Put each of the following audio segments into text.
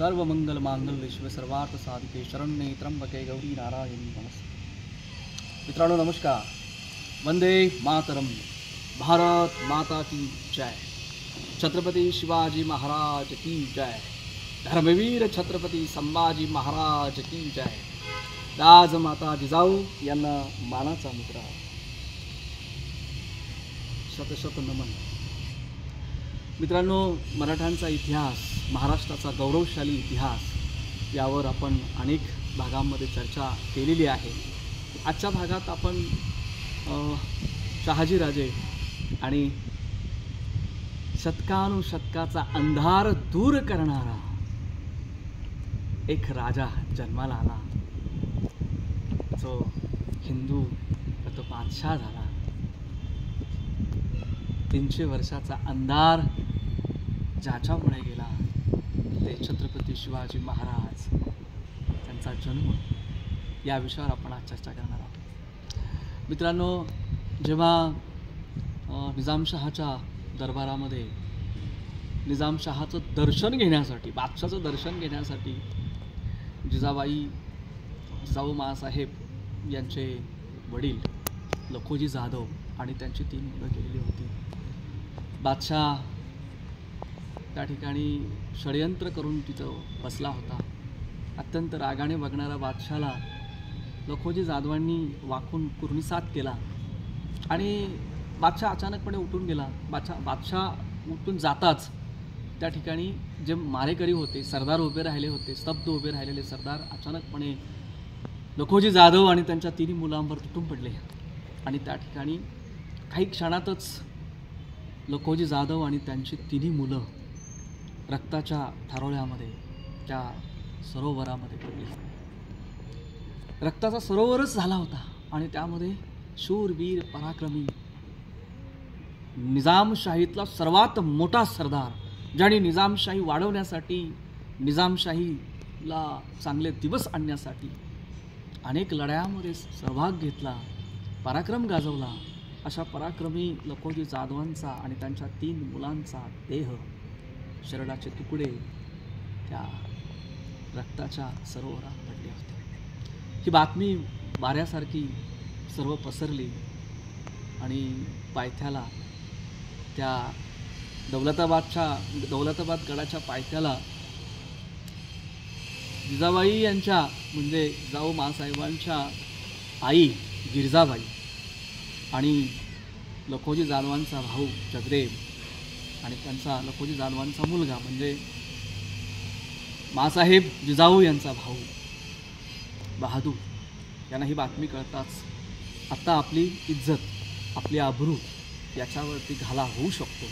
सर्वमंगलमांगल्ये शिवे सर्वार्थ साधिके शरण्ये त्र्यंबके गौरी नारायणी नमस्ते. मित्रांनो नमस्कार. वंदे मातरम. भारत माता की जय. छत्रपति शिवाजी महाराज की जय. धर्मवीर छत्रपति संभाजी महाराज की जय. राजमाता जिजाऊ यांना मानाचा मुद्रा. शतशत नमन. मित्रांनो, मराठ्यांचा इतिहास, महाराष्ट्राचा गौरवशाली इतिहास यावर आपण अनेक भागांमध्ये चर्चा केलेली आहे. आजच्या भागात आपण शहाजीराजे आणि शतकानुशतकाचा अंधार दूर करणारा एक राजा जन्माला आला, जो हिंदू तो बादशाह झाला. 300 वर्षाचा अंधार ज्याच्यामुळे गेला ते छत्रपती शिवाजी महाराज, त्यांचा जन्म, या विषयावर आपण आज चर्चा करणार आहोत. मित्रांनो, जेव्हा निजामशहाच्या दरबारामध्ये निजामशहाचं दर्शन घेण्यासाठी, बादशाचं दर्शन घेण्यासाठी जिजाऊ माँसाहेब यांचे वडील लखोजी जाधव आणि त्यांची 3 मुलं गेलेली होती. बादशाह त्या ठिकाणी षडयंत्र करून तिथं बसला होता. अत्यंत रागाने बघणारा बादशाला लखोजी जाधवांनी वाकून कुर्णिसात केला आणि बादशाह अचानकपणे उठून गेला. बादशाह उठून जाताच त्या ठिकाणी जे मारेकरी होते, सरदार उभे राहिले होते, स्तब्ध उभे राहिलेले सरदार अचानकपणे लखोजी जाधव आणि त्यांच्या 3 मुलांवर तुटून पडले आणि त्या ठिकाणी काही क्षणातच लखोजी जाधव आणि त्यांची 3 मुलं रक्ताच्या थारोळ्यामध्ये, त्या सरोवरामध्ये पडली. रक्ताचा सरोवरच झाला होता आणि त्यामध्ये शूरवीर पराक्रमी निजामशाहीतला सर्वात मोठा सरदार, ज्याने निजामशाही वाढवण्यासाठी, निजामशाहीला चांगले दिवस आणण्यासाठी अनेक लढायांमध्ये सहभाग घेतला, पराक्रम गाजवला, अशा पराक्रमी लखोजी जाधवांचा आणि त्यांच्या 3 मुलांचा देह, शरडाचे तुकडे त्या रक्ताच्या सरोवरात पडले होते. ही बातमी वाऱ्यासारखी सर्व पसरली आणि पायथ्याला, त्या दौलताबाद गडाच्या पायथ्याला जिजाबाई यांच्या, म्हणजे जिजाऊ माँसाहेबांच्या आई गिरजाबाई आणि लखोजी जाधवांचा भाऊ जगदेव आणि त्यांचा लखोजी जाधवांचा मुलगा म्हणजे माँसाहेब जिजाऊ यांचा भाऊ बहादूर यांना ही बातमी कळताच आता आपली इज्जत, आपली आबरू याच्यावरती घाला होऊ शकतो,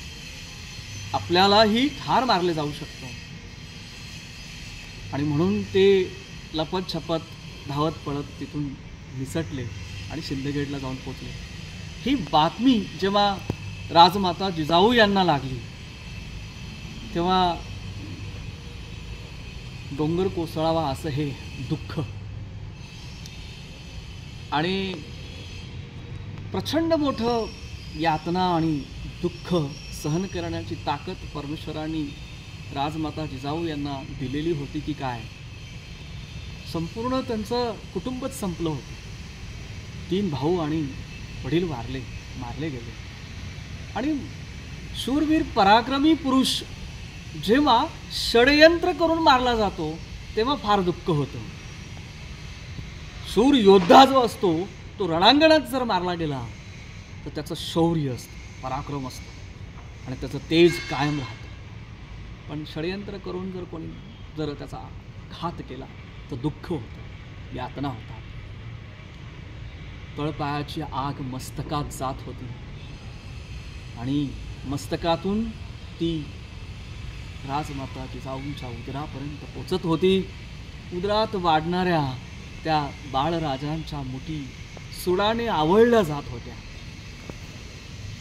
आपल्यालाही ठार मारले जाऊ शकतो आणि म्हणून ते लपत छपत धावत पळत तिथून निसटले आणि सिंदखेडला जाऊन पोचले. ही बातमी जेव्हा राजमाता जिजाऊ यांना लागली तेव्हा डोंगर कोसळावा असं हे दुःख आणि प्रचंड मोठं यातना आणि दुःख सहन करण्याची ताकद परमेश्वराने राजमाता जिजाऊ यांना दिलेली होती की काय. संपूर्ण त्यांचं कुटुंबच संपलं होतं. 3 भाऊ आणि वडील मारले गेले आणि शूरवीर पराक्रमी पुरुष जेव्हा षडयंत्र करून मारला जातो तेव्हा फार दुःख होतं. शूर योद्धा जो असतो तो रणांगणात जर मारला गेला तर त्याचं शौर्य असतं, पराक्रम असतं आणि त्याचं तेज कायम राहतं. पण षडयंत्र करून जर कोणी जर त्याचा घात केला तर दुःख होतं, यातना होतात. तळपायाची आग मस्तकात जात होती आणि मस्तकातून ती राजमाता जिजाऊंच्या उदरापर्यंत पोचत होती. उदरात वाढणाऱ्या त्या बाळराजांच्या मुठी सुडाने आवळल्या जात होत्या.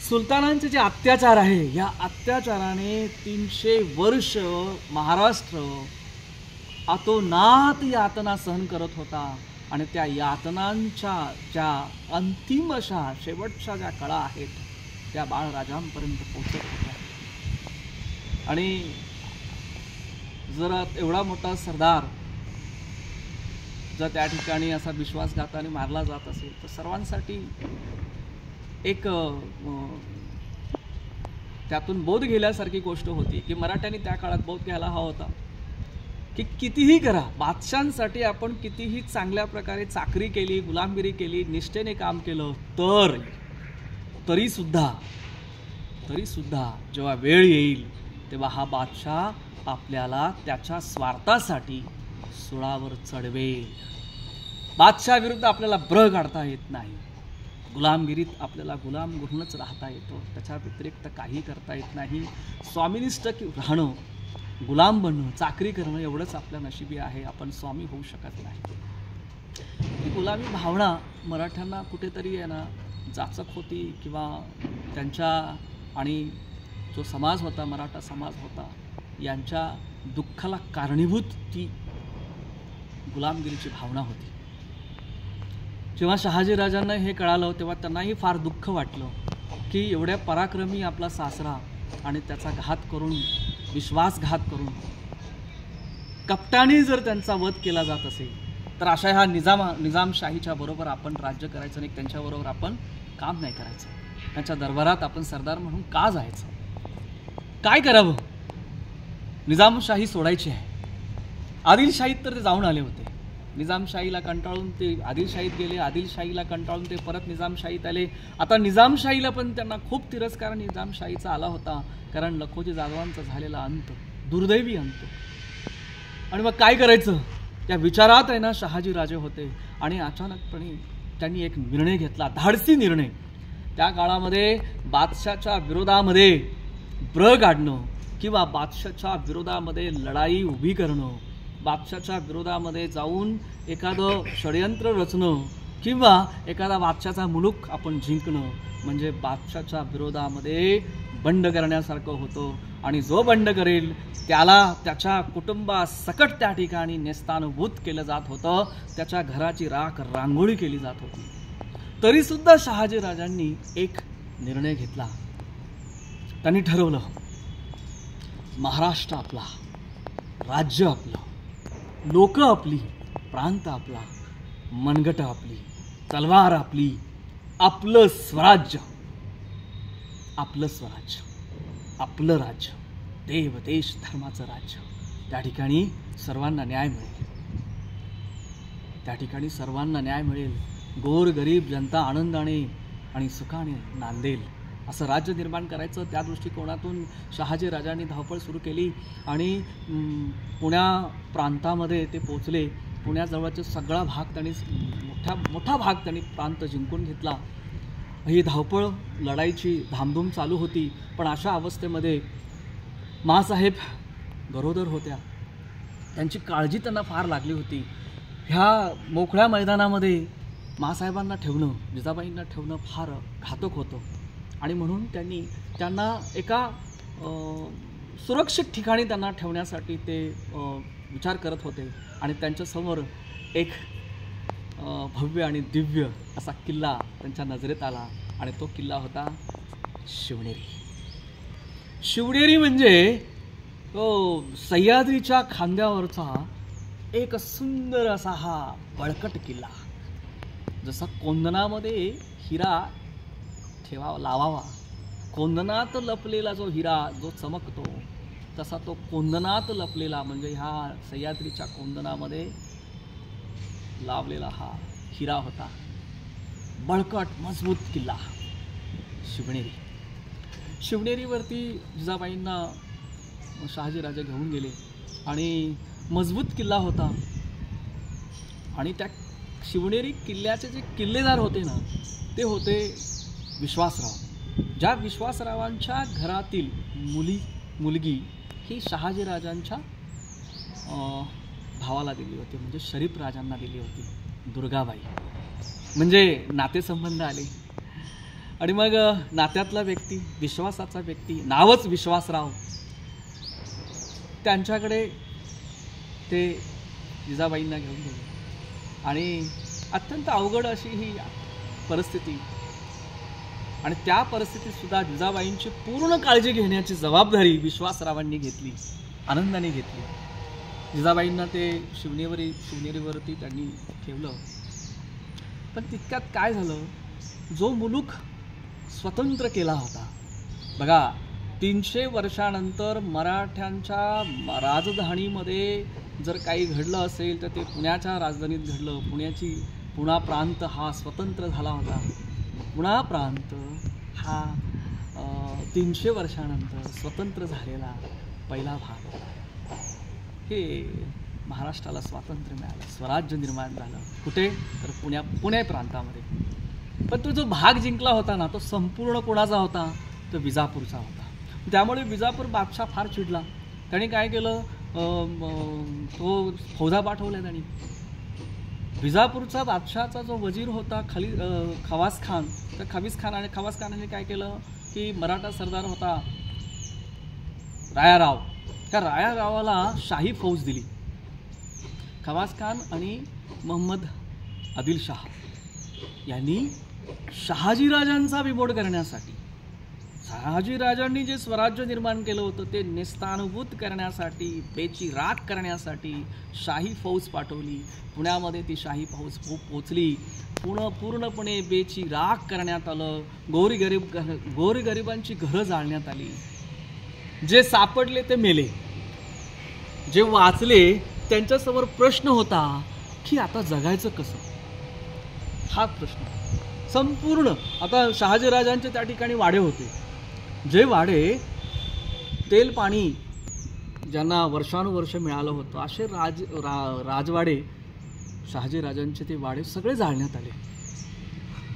सुलतानांचे जे अत्याचार आहे, या अत्याचाराने 300 वर्ष महाराष्ट्र अतोनात यातना सहन करत होता आणि त्या यातनांच्या ज्या अंतिम अशा शेवटच्या ज्या कळा आहेत त्या बाळराजांपर्यंत पोहोचत होत्या. आणि जर एवढा मोठा सरदार जर त्या ठिकाणी असा विश्वासघाताने मारला जात असेल तर सर्वांसाठी एक त्यातून बोध घेण्यासारखी गोष्ट होती की मराठ्यांनी त्या काळात बोध घ्यायला हवा होता की कितीही करा, बादशांसाठी आपण कितीही चांगल्या प्रकारे चाकरी केली, गुलामगिरी केली, निष्ठेने काम केलं तरी सुद्धा जेव्हा वेळ येईल तेव्हा हा बादशाह आपल्याला त्याच्या स्वार्थासाठी सुळावर चढवेल. बादशाह विरुद्ध आपल्याला ब्र काढता येत नाही. गुलामगिरीत आपल्याला गुलाम म्हणूनच राहता येतो, त्याच्या व्यतिरिक्त काही करता येत नाही. स्वामीनिष्ठ राहणं, गुलाम बनणं, चाकरी करणं एवढंच आपल्या नशिबी आहे. आपण स्वामी होऊ शकत नाही. ही गुलामी भावना मराठ्यांना कुठेतरी आहे ना जाचक होती किंवा त्यांच्या आणि जो समाज होता, मराठा समाज होता, यांच्या दुःखाला कारणीभूत ती गुलामगिरीची भावना होती. जेव्हा शहाजीराजांना हे कळालं तेव्हा त्यांनाही फार दुःख वाटलं की एवढ्या पराक्रमी आपला सासरा आणि त्याचा घात करून, विश्वासघात करून, कपटाने जर त्यांचा वध केला जात असेल तर अशा ह्या निजामशाहीच्या बरोबर आपण राज्य करायचं नाही, त्यांच्याबरोबर आपण काम नाही करायचं. त्यांच्या दरबारात आपण सरदार म्हणून का जायचं? काय करावं? निजामशाही सोडायची आहे. आदिलशाहीत तर ते जाऊन आले होते. निजामशाहीला कंटाळून ते आदिलशाहीत गेले, आदिलशाहीला कंटाळून ते परत निजामशाहीत आले. आता निजामशाहीला पण त्यांना खूप तिरस्कार निजामशाहीचा आला होता, कारण लखोजी जाधवांचा झालेला अंत, दुर्दैवी अंत. आणि मग काय करायचं त्या विचारात आहे ना शहाजीराजे होते. आणि अचानकपणे त्यांनी एक निर्णय घेतला, धाडसी निर्णय. त्या काळामध्ये बादशाहच्या विरोधामध्ये ब्र काढणं किंवा बादशाहच्या विरोधामध्ये लढाई उभी करणं, बादशाहच्या विरोधामध्ये जाऊन एखादं षडयंत्र रचणं किंवा एखादा बादशाहचा मुलूक आपण जिंकणं म्हणजे बादशाहच्या विरोधामध्ये बंड करण्यासारखं होतं. आणि जो बंड करेल त्याला त्याच्या कुटुंबासकट त्या ठिकाणी नेस्तानुभूत केलं जात होतं, त्याच्या घराची राख रांगोळी केली जात होती. तरीसुद्धा शहाजीराजांनी एक निर्णय घेतला. त्यांनी ठरवलं, महाराष्ट्र आपला, राज्य आपलं, लोक आपली, प्रांत आपला, मनगट आपली, तलवार आपली, आपलं स्वराज्य, आपलं स्वराज्य, आपलं राज्य, देव देश धर्माचं राज्य. त्या ठिकाणी सर्वांना न्याय मिळेल, त्या ठिकाणी सर्वांना न्याय मिळेल. गोर गरीब जनता आनंदाने आणि सुखाने नांदेल असं राज्य निर्माण करायचं. त्या दृष्टिकोनातून शहाजीराजांनी धावपळ सुरू केली आणि पुण्या प्रांतामध्ये ते पोचले. पुण्याजवळचा सगळा भाग त्यांनी, मोठा भाग त्यांनी प्रांत जिंकून घेतला. ही धावपळ लढाईची धामधूम चालू होती. पण अशा अवस्थेमध्ये माँसाहेब गरोदर होत्या. त्यांची काळजी त्यांना फार लागली होती. ह्या मोकळ्या मैदानामध्ये माँसाहेबांना ठेवणं, जिजाबाईंना ठेवणं फार घातक होतं. आणि म्हणून त्यांना एका सुरक्षित ठिकाणी त्यांना ठेवण्यासाठी ते विचार करत होते. आणि त्यांच्यासमोर एक भव्य आणि दिव्य असा किल्ला त्यांच्या नजरेत आला आणि तो किल्ला होता शिवनेरी. शिवनेरी म्हणजे तो सह्याद्रीच्या खांद्यावरचा एक सुंदर असा हा बळकट किल्ला. जसा कोंदणामध्ये हिरा लावावा, कोंदणात लपलेला जो हिरा जो चमकतो, तसा तो कोंदणात लपलेला म्हणजे ह्या सह्याद्रीच्या कोंदणामध्ये लावलेला हा हिरा होता. बळकट मजबूत किल्ला शिवनेरी. शिवनेरीवरती जिजाबाईंना शहाजीराजे घेऊन गेले आणि मजबूत किल्ला होता. आणि त्या शिवनेरी किल्ल्याचे जे किल्लेदार होते ना, ते होते विश्वासराव. ज्या विश्वासरावांच्या घरातील मुलगी ही शहाजीराजांच्या भावाला दिली होती, म्हणजे शरीफ राजांना दिली होती, दुर्गाबाई. म्हणजे नातेसंबंध आले. आणि मग नात्यातला व्यक्ती, विश्वासाचा व्यक्ती, नावच विश्वासराव, त्यांच्याकडे ते जिजाबाईंना घेऊन गेले. आणि अत्यंत अवघड अशी ही परिस्थिती. आणि त्या परिस्थितीत सुद्धा जिजाबाईंची पूर्ण काळजी घेण्याची जबाबदारी विश्वासरावांनी घेतली, आनंदाने घेतली. जिजाबाईंना ते शिवनेरीवरती त्यांनी ठेवलं. पण तितक्यात काय झालं, जो मुलूक स्वतंत्र केला होता बघा, 300 वर्षानंतर मराठ्यांच्या राजधानीमध्ये जर काही घडलं असेल तर ते पुण्याच्या राजधानीत घडलं. पुणा प्रांत हा स्वतंत्र झाला होता. पुणा प्रांत हा 300 वर्षानंतर स्वतंत्र झालेला पहिला भाग होता. हे महाराष्ट्राला स्वातंत्र्य मिळालं, स्वराज्य निर्माण झालं. कुठे? तर पुणे प्रांतामध्ये. पण तो जो भाग जिंकला होता ना, तो संपूर्ण कोणाचा होता? तो विजापूरचा होता. त्यामुळे विजापूर बादशाह फार चिडला. त्याने काय केलं, तो फौजा पाठवल्या त्यांनी. विजापूरचा बादशाहचा जो वजीर होता खवास खान, तर खवास खानाने काय केलं की मराठा सरदार होता रायाराव, त्या रायारावाला शाही फौज दिली. खवास खान आणि मोहम्मद आदिलशाह यांनी शहाजीराजांचा बिमोड करण्यासाठी, शहाजीराजांनी जे स्वराज्य निर्माण केलं होतं ते नेस्तानुभूत करण्यासाठी, बेचिराख करण्यासाठी शाही फौज पाठवली. पुण्यामध्ये ती शाही फौज पोचली. पूर्णपणे बेचिराख करण्यात आलं. गोरगरिबांची घरं जाळण्यात आली. जे सापडले ते मेले, जे वाचले त्यांच्यासमोर प्रश्न होता की आता जगायचं कसं, हा प्रश्न संपूर्ण. आता शहाजीराजांचे त्या ठिकाणी वाडे होते, जे वाडे तेल पाणी ज्यांना वर्षानुवर्ष मिळालं होतं, असे राजवाडे शहाजीराजांचे ते वाडे सगळे जाळण्यात आले.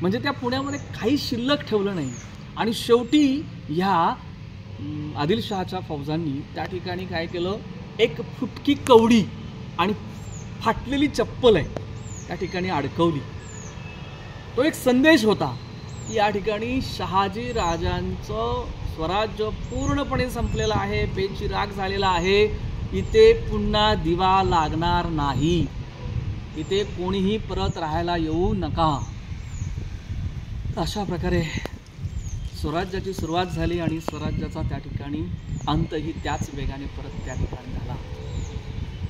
म्हणजे त्या पुण्यामध्ये काही शिल्लक ठेवलं नाही. आणि शेवटी ह्या आदिलशहाच्या फौजांनी त्या ठिकाणी काय केलं, एक फुटकी कवडी आणि फाटलेली चप्पल आहे त्या ठिकाणी अडकवली. तो एक संदेश होता की या ठिकाणी शहाजी राजांचं स्वराज्य पूर्णपणे संपलेलं आहे, बेचिराख झालेला आहे. इथे पुन्हा दिवा लागणार नाही, इथे कोणीही परत राहायला येऊ नका. अशा प्रकारे स्वराज्याची सुरुवात झाली आणि स्वराज्याचा त्या ठिकाणी अंतही त्याच वेगाने परत त्या ठिकाणी झाला.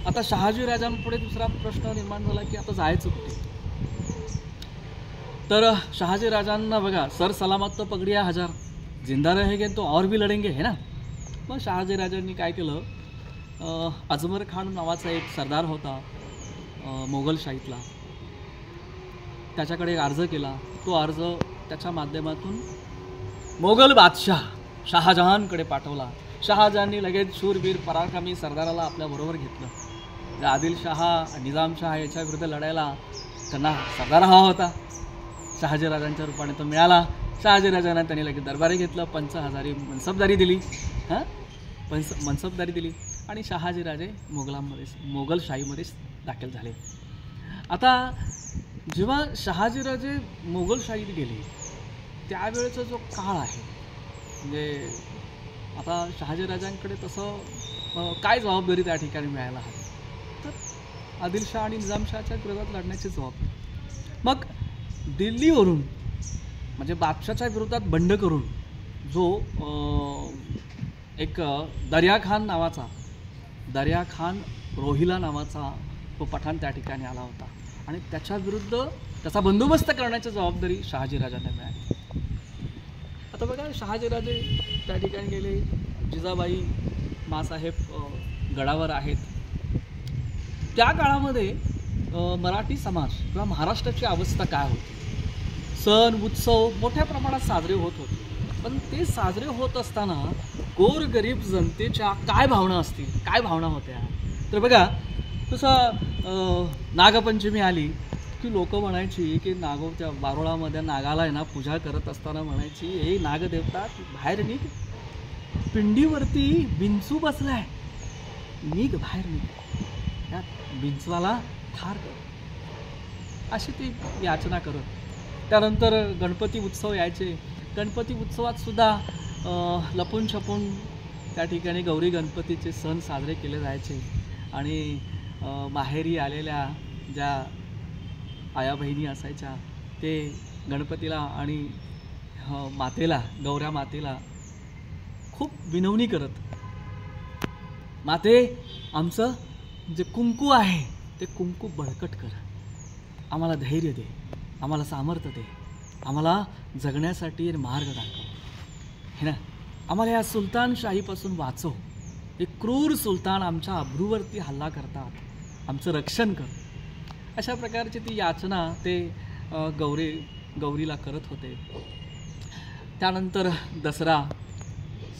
आता शहाजीराजांपुढे दुसरा प्रश्न निर्माण झाला की आता जायचं कुठे. तर शहाजीराजांना बघा, सर सलामत तो पगडिया हजार, जिंदा रहेंगे तो और भी लढेंगे है ना. मग शहाजीराजांनी काय केलं, अजमर खान नावाचा एक सरदार होता मोगलशाहीतला, त्याच्याकडे अर्ज केला. तो अर्ज त्याच्या माध्यमातून मोगल बादशाह शहाजहानकडे पाठवला. शहाजहाननी लगेच शूरवीर पराक्रमी सरदाराला आपल्याबरोबर घेतलं. आदिलशाह निजामशाह याच्या विरुद्ध लढायला त्यांना सरदार हवा होता. शहाजीराजांच्या रूपाने तो मिळाला. शहाजीराजांना त्यांनी लगेच दरबारी घेतलं, 5,000 मनसबदारी दिली. मनसबदारी दिली आणि शहाजीराजे मोगलशाहीमध्ये दाखल झाले. आता जेव्हा शहाजीराजे मोगलशाहीत गेले त्यावेळेचा जो काळ आहे, म्हणजे आता शहाजीराजांकडे तसं काय जबाबदारी त्या ठिकाणी मिळायला हवी, तर आदिलशाह आणि निजामशाहच्या विरोधात लढण्याची जबाबदारी. मग दिल्लीवरून म्हणजे बादशाहच्या विरोधात बंड करून जो एक दर्या खान रोहिला नावाचा तो पठाण त्या ठिकाणी आला होता आणि त्याच्या विरुद्ध त्याचा बंदोबस्त करण्याची जबाबदारी शहाजीराजांना मिळाली. आता बघा, शहाजीराजे त्या ठिकाणी गेले. जिजाबाई मासाहेब गडावर आहेत. त्या काळामध्ये मराठी समाज किंवा महाराष्ट्राची अवस्था काय होती, सण उत्सव मोठ्या प्रमाणात साजरे होत होते. पण ते साजरे होत असताना गोरगरीब जनतेच्या काय भावना असतील, काय भावना होत्या. तर बघा, तसं नागपंचमी आली की लोक म्हणायची की त्या बारोळामध्ये नागाला आहे ना पूजा करत असताना म्हणायची, हे नागदेवता बाहेर निघ, पिंडीवरती विंचू बसलाय, निघ बाहेर, निघ, त्या विंचवाला ठार कर, अशी ती याचना करत. त्यानंतर गणपती उत्सव यायचे. गणपती उत्सवात सुद्धा लपून छपून त्या ठिकाणी गौरी गणपतीचे सण साजरे केले जायचे आणि माहेरी आलेल्या ज्या आया बहिणी असायच्या ते गणपतीला आणि मातेला, गौऱ्या मातेला खूप विनवणी करत, माते आमचं जे कुंकू आहे ते कुंकू बळकट कर, आम्हाला धैर्य दे, आम्हाला सामर्थ्य दे, आम्हाला जगण्यासाठी मार्ग दाखव, हे ना. आम्हाला या सुलतानशाहीपासून वाचव. हे क्रूर सुलतान आमच्या अब्रूवरती हल्ला करतात, आमचं रक्षण कर. अशा प्रकारची ती याचना ते गौरीला करत होते. त्यानंतर दसरा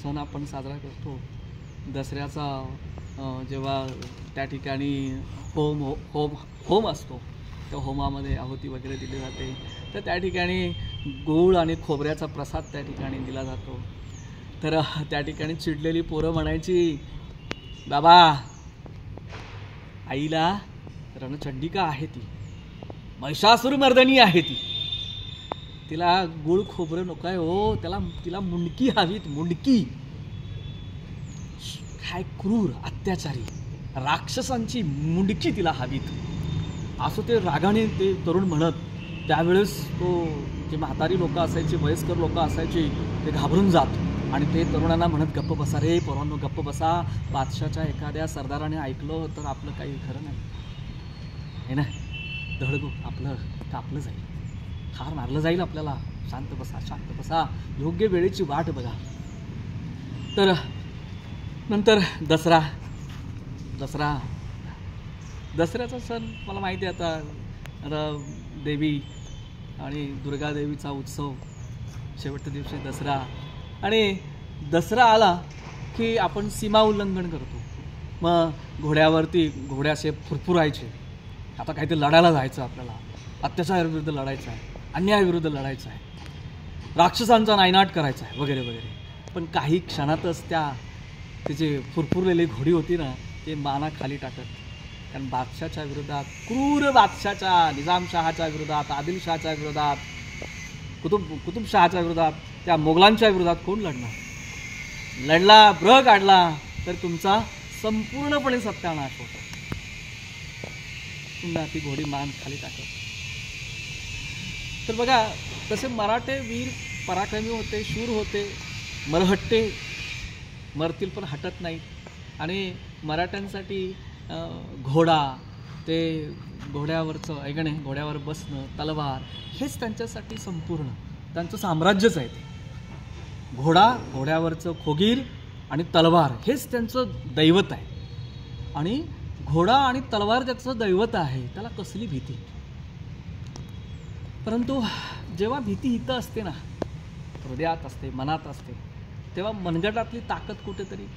सण आपण साजरा करतो. दसऱ्याचा जेव्हा त्या ठिकाणी होम असतो, त्या होमामध्ये आहुती वगैरे दिली जाते, तर त्या ठिकाणी गूळ आणि खोबऱ्याचा प्रसाद त्या ठिकाणी दिला जातो. तर त्या ठिकाणी चिडलेली पोरं म्हणायची, बाबा आईला रणचंडिका आहे, ती महिषासुरमर्दिनी आहे, तिला गूळ खोबरं नको आहे हो, तिला मुंडकी हवीत, मुंडकी. काय क्रूर अत्याचारी राक्षसांची मुंडकी तिला हवीत, असं ते रागाने ते तरुण म्हणत. त्यावेळेस तो जे म्हातारी लोक असायची, वयस्कर लोक असायची, ते घाबरून जात आणि ते तरुणांना म्हणत, गप्प बसा रे पोरांनो, गप्प बसा. बादशाच्या एखाद्या सरदाराने ऐकलं तर आपलं काही खरं नाही, हे ना. धडगू आपलं कापलं जाईल, ठार मारलं जाईल आपल्याला. शांत बसा, शांत बसा, योग्य वेळेची वाट बघा. तर नंतर दसऱ्याचा सण मला माहिती आहे. आता देवी आणि दुर्गादेवीचा उत्सव, शेवटच्या दिवशी दसरा. आणि दसरा आला की आपण सीमा उल्लंघन करतो. मग घोडे असे फुरफुरायचे, आता काहीतरी लढायला जायचं, आपल्याला अत्याचाराविरुद्ध लढायचं आहे, अन्यायाविरुद्ध लढायचं आहे, राक्षसांचा नायनाट करायचा आहे वगैरे वगैरे. पण काही क्षणातच त्याची फुरफुरलेली घोडी होती ना, ते माना खाली टाकत. कारण बादशाच्या विरोधात, क्रूर बादशाच्या, निजामशहाच्या विरोधात, आदिलशहाच्या विरोधात, कुतुबशहाच्या विरोधात, त्या मोगलांच्या विरोधात कोण लढणार? लढला, ब्र काढला तर तुमचा संपूर्णपणे सत्यानाश होतो. पुन्हा ती घोडी मान खाली टाकत. तर बघा, तसे मराठे वीर पराक्रमी होते, शूर होते, मरहट्टे, मरतील पण हटत नाहीत. आणि मराठ्यांसाठी घोडा, ते घोड्यावरचं ऐकणे, घोड्यावर बसणं, तलवार, हेच त्यांच्यासाठी संपूर्ण त्यांचं साम्राज्यच आहे. ते घोडा, घोड्यावरचं खोगीर आणि तलवार हेच त्यांचं दैवत आहे. आणि घोडा आणि तलवार त्याचं दैवत आहे, त्याला कसली भीती. परंतु जेव्हा भीती इथं असते ना, हृदयात असते, मनात असते, तेव्हा मनगटातली ताकद कुठेतरी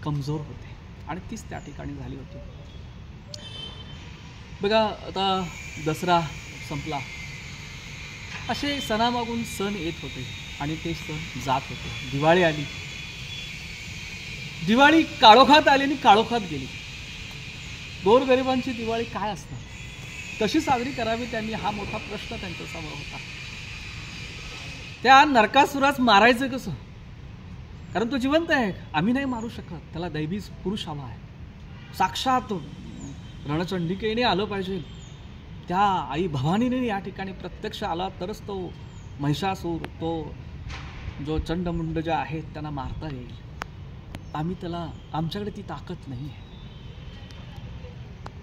कमजोर होते. आणि तीच त्या ठिकाणी झाली होती. बघा, आता दसरा संपला, असे सणामागून सण येत होते आणि ते सण जात होते. दिवाळी आली, दिवाळी काळोखात आली आणि काळोखात गेली. गोरगरिबांची दिवाळी काय असणार, कशी साजरी करावी त्यांनी, हा मोठा प्रश्न त्यांच्यासमोर होता. त्या नरकासुरास मारायचं कसं? कारण तो जिवंत आहे, आम्ही नाही मारू शकत, त्याला दैवी पुरुष हवा आहे. साक्षात रणचंडिकेने आलं पाहिजे, त्या आई भवानीने या ठिकाणी प्रत्यक्ष आला तरच तो महिषासूर, तो जो चंडमुंड जे आहेत त्यांना मारता येईल. आमच्याकडे ती ताकद नाही आहे.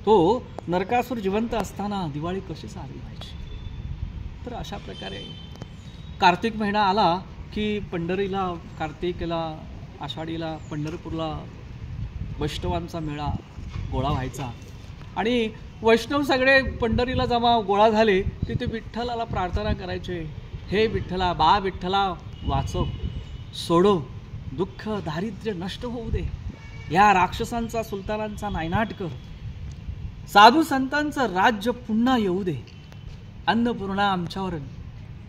तो नरकासूर जिवंत असताना दिवाळी कशी साजरी व्हायची? तर अशा प्रकारे कार्तिक महिना आला की पंढरीला, कार्तिकेला, आषाढीला पंढरपूरला वैष्णवांचा मेळा गोळा व्हायचा. आणि वैष्णव सगळे पंढरीला जमा गोळा झाले तिथे विठ्ठलाला प्रार्थना करायचे, हे विठ्ठला, बा विठ्ठला, वाचव, सोडव, दुःख दारिद्र्य नष्ट होऊ दे, या राक्षसांचा, सुलतानांचा नायनाट कर, साधू संतांचं राज्य पुन्हा येऊ दे, अन्नपूर्णा आमच्यावर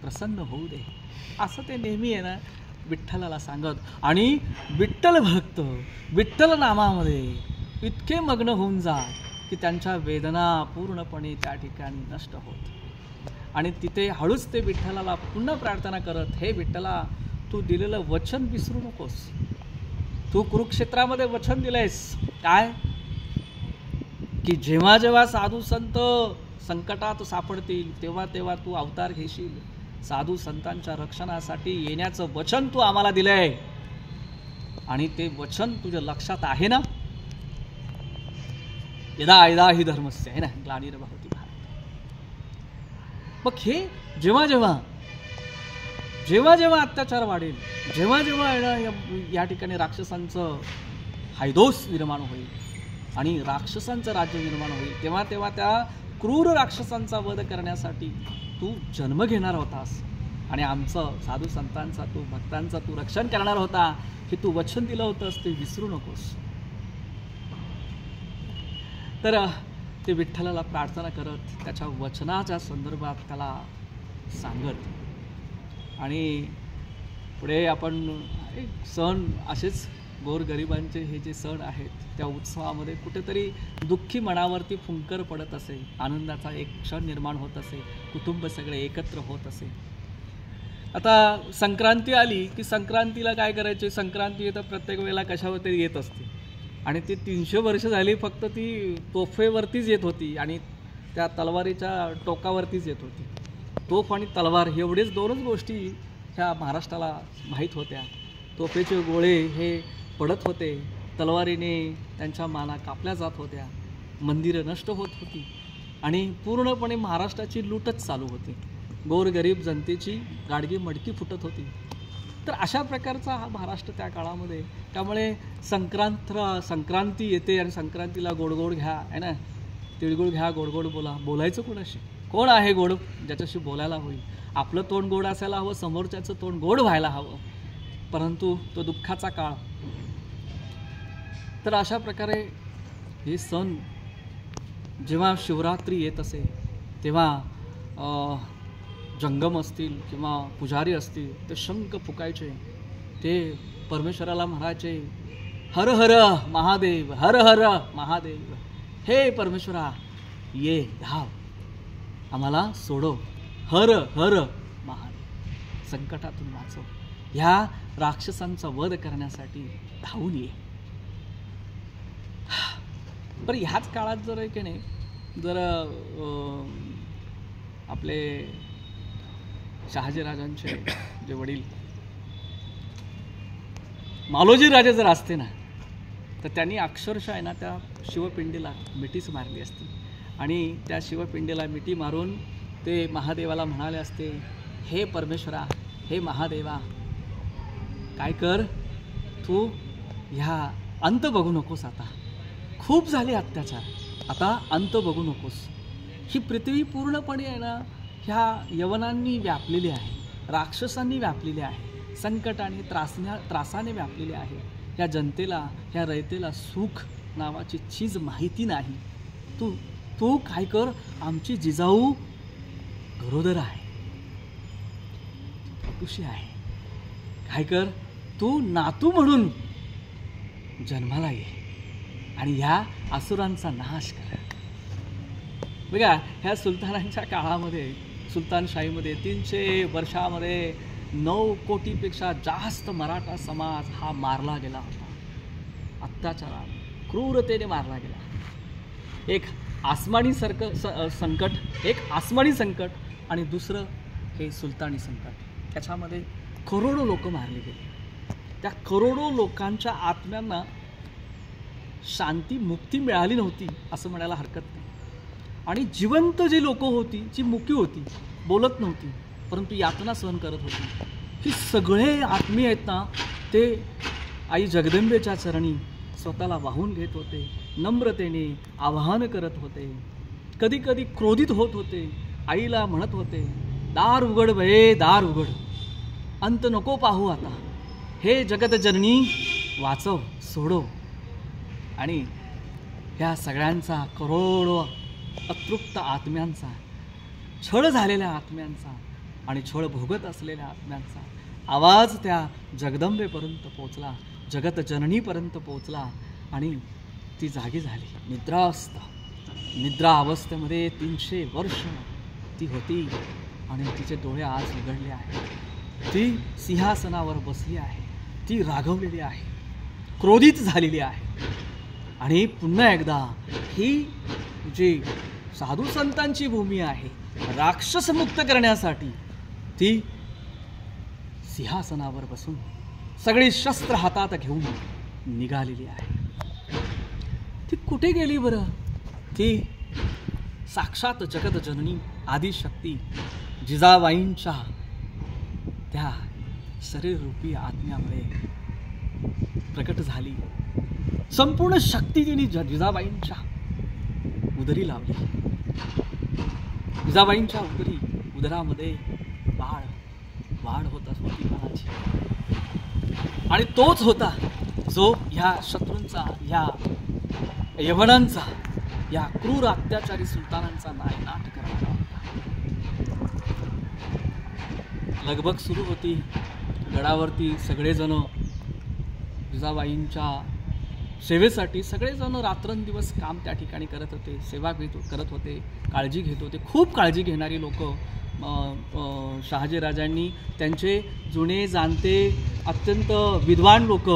प्रसन्न होऊ दे, असं ते नेहमी आहे ना विठ्ठलाला सांगत. आणि विठ्ठल भक्त विठ्ठल नामामध्ये इतके मग्न होऊन जा की त्यांच्या वेदना पूर्णपणे त्या ठिकाणी नष्ट होत. आणि तिथे हळूच ते विठ्ठलाला पुन्हा प्रार्थना करत, हे विठ्ठला, तू दिलेलं वचन विसरू नकोस. तू कुरुक्षेत्रामध्ये वचन दिलंयस काय, की जेव्हा जेव्हा साधू संत संकटात सापडतील तेव्हा तेव्हा तू अवतार घेशील, साधू संतांच्या रक्षणासाठी येण्याचं वचन तू आम्हाला दिलंय. आणि ते वचन तुझ्या लक्षात आहे ना? यदा यदा ही धर्मस्य आहे ना, ग्लानिर्भवति भारत. मग हे जेव्हा जेव्हा जेव्हा जेव्हा अत्याचार वाढेल, जेव्हा जेव्हा या ठिकाणी राक्षसांचं हैदोस निर्माण होईल आणि राक्षसांचं राज्य निर्माण होईल, तेव्हा तेव्हा त्या क्रूर राक्षसांचा वध करण्यासाठी तू जन्म घेणार होतास आणि आमचं साधू संतांचा, तू भक्तांचा तू रक्षण करणार होता, हे तू वचन दिलं होतंस, ते विसरू नकोस. तर ते विठ्ठलाला प्रार्थना करत, त्याच्या वचनाच्या संदर्भात त्याला सांगत आणि पुढे आपण सण असेच गोरगरिबांचे हे जे सण आहेत त्या उत्सवामध्ये कुठेतरी दुःखी मनावरती फुंकर पडत असे, आनंदाचा एक क्षण निर्माण होत असे, कुटुंब सगळे एकत्र होत असे. आता संक्रांती आली की संक्रांतीला काय करायचे, संक्रांती तर प्रत्येक वेळेला कशावरती येत असते आणि ती 300 वर्ष झाली फक्त ती तोफेवरतीच येत होती आणि त्या तलवारीच्या टोकावरतीच येत होती. तोफ आणि तलवार एवढेच दोनच गोष्टी ह्या महाराष्ट्राला माहीत होत्या. तोफेचे गोळे हे पडत होते, तलवारीने त्यांच्या माना कापल्या जात होत्या, मंदिरं नष्ट होत होती आणि पूर्णपणे महाराष्ट्राची लूटच चालू होती. गोरगरीब जनतेची गाडगी मडकी फुटत होती. तर अशा प्रकारचा हा महाराष्ट्र त्या काळामध्ये. त्यामुळे संक्रांती येते आणि संक्रांतीला गोडगोड घ्या आहे ना, तिळगुळ घ्या, गोडगोड बोला. बोलायचं कोणाशी? कोण आहे गोड ज्याच्याशी बोलायला होईल? आपलं तोंड गोड असायला हवं, समोरच्याचं तोंड गोड व्हायला हवं, परंतु तो दुःखाचा काळ. तर अशा प्रकारे हे सण जेव्हा शिवरात्री येत असे तेव्हा जंगम असतील किंवा पुजारी असतील ते शंख फुकायचे, ते परमेश्वराला म्हणायचे, हर हर महादेव, हर हर महादेव, हे परमेश्वरा ये धाव, आम्हाला सोडव, हर हर महादेव, संकटातून वाचव, ह्या राक्षसांचा वध करण्यासाठी धावून ये. बरं ह्याच काळात जर आहे की नाही, जर आपले शहाजीराजांचे जे वडील मालोजी राजे जर असते ना, तर त्यांनी अक्षरशः आहे ना त्या शिवपिंडीला मिठीच मारली असती आणि त्या शिवपिंडीला मिठी मारून ते महादेवाला म्हणाले असते, हे परमेश्वरा, हे महादेवा, काय कर, तू ह्या अंत बघू नकोस, आता खूप झाले अत्याचार, आता अंत बघू नकोस. ही पृथ्वी पूर्णपणे आहे ना ह्या यवनांनी व्यापलेली आहे, राक्षसांनी व्यापलेली आहे, संकटाने त्रासाने व्यापलेली आहे. ह्या जनतेला, ह्या रयतेला सुख नावाची चीज माहिती नाही. तू काय कर, आमची जिजाऊ गरोदर आहे, खुशी आहे, काय कर, तू नातू म्हणून जन्माला ये आणि ह्या असुरांचा नाश कर. बघा ह्या सुलतानांच्या काळामध्ये, सुलतानशाहीमध्ये 300 वर्षामध्ये 9 कोटीपेक्षा जास्त मराठा समाज हा मारला गेला होता, अत्याचाराने, क्रूरतेने मारला गेला. एक आसमानी संकट, एक आसमानी संकट आणि दुसरं हे सुलतानी संकट. त्याच्यामध्ये करोडो लोक मारले गेले. त्या करोडो लोकांच्या आत्म्यांना शांती, मुक्ती मिळाली नव्हती असं म्हणायला हरकत नाही. आणि जिवंत जी लोक होती, जी मुकी होती, बोलत नव्हती, परंतु यातना सहन करत होती, ही सगळे आत्मी आहेत ना, ते आई जगदंबेच्या चरणी स्वतःला वाहून घेत होते, नम्रतेने आवाहन करत होते, कधी कधी क्रोधित होत होते, आईला म्हणत होते, दार उघड बये, दार उघड, अंत नको पाहू आता, हे जगत जननी वाचव, सोडव. आणि ह्या सगळ्यांचा, करोडो अतृप्त आत्म्यांचा, छळ झालेल्या आत्म्यांचा आणि छळ भोगत असलेल्या आत्म्यांचा आवाज त्या जगदंबेपर्यंत पोचला, जगत जननीपर्यंत पोचला आणि ती जागी झाली. निद्रा अवस्थेमध्ये 300 वर्ष ती होती आणि तिचे डोळे आज उघडले आहेत. ती सिंहासनावर बसली आहे, ती रागवलेली आहे, क्रोधित झालेली आहे आणि पुन्हा एकदा ही जी साधू संतांची भूमी आहे, राक्षस मुक्त करण्यासाठी ती सिंहासनावर बसून सगळी शस्त्र हातात घेऊन निघालेली आहे. ती कुठे गेली बरं? ती साक्षात जगतजननी आदिशक्ती जिजाबाईंच्या त्या शरीररूपी आत्म्यामुळे प्रकट झाली. संपूर्ण शक्ती तिने जिजाबाईंच्या उदरी लावली. जिजाबाईंच्या उदरामध्ये वाढ होत होती बाळाची. आणि तोच होता जो ह्या शत्रूंचा, ह्या यवनांचा, या क्रूर अत्याचारी सुलतानांचा नायनाट करणारा होता. लगबग सुरू होती. गडावरती सगळेजण जिजाबाईंच्या सेवेसाठी सगळेजण रात्रंदिवस काम त्या ठिकाणी करत होते, सेवा करत होते, काळजी घेत होते. खूप काळजी घेणारी लोक शहाजीराजांनी त्यांचे जुने जाणते अत्यंत विद्वान लोक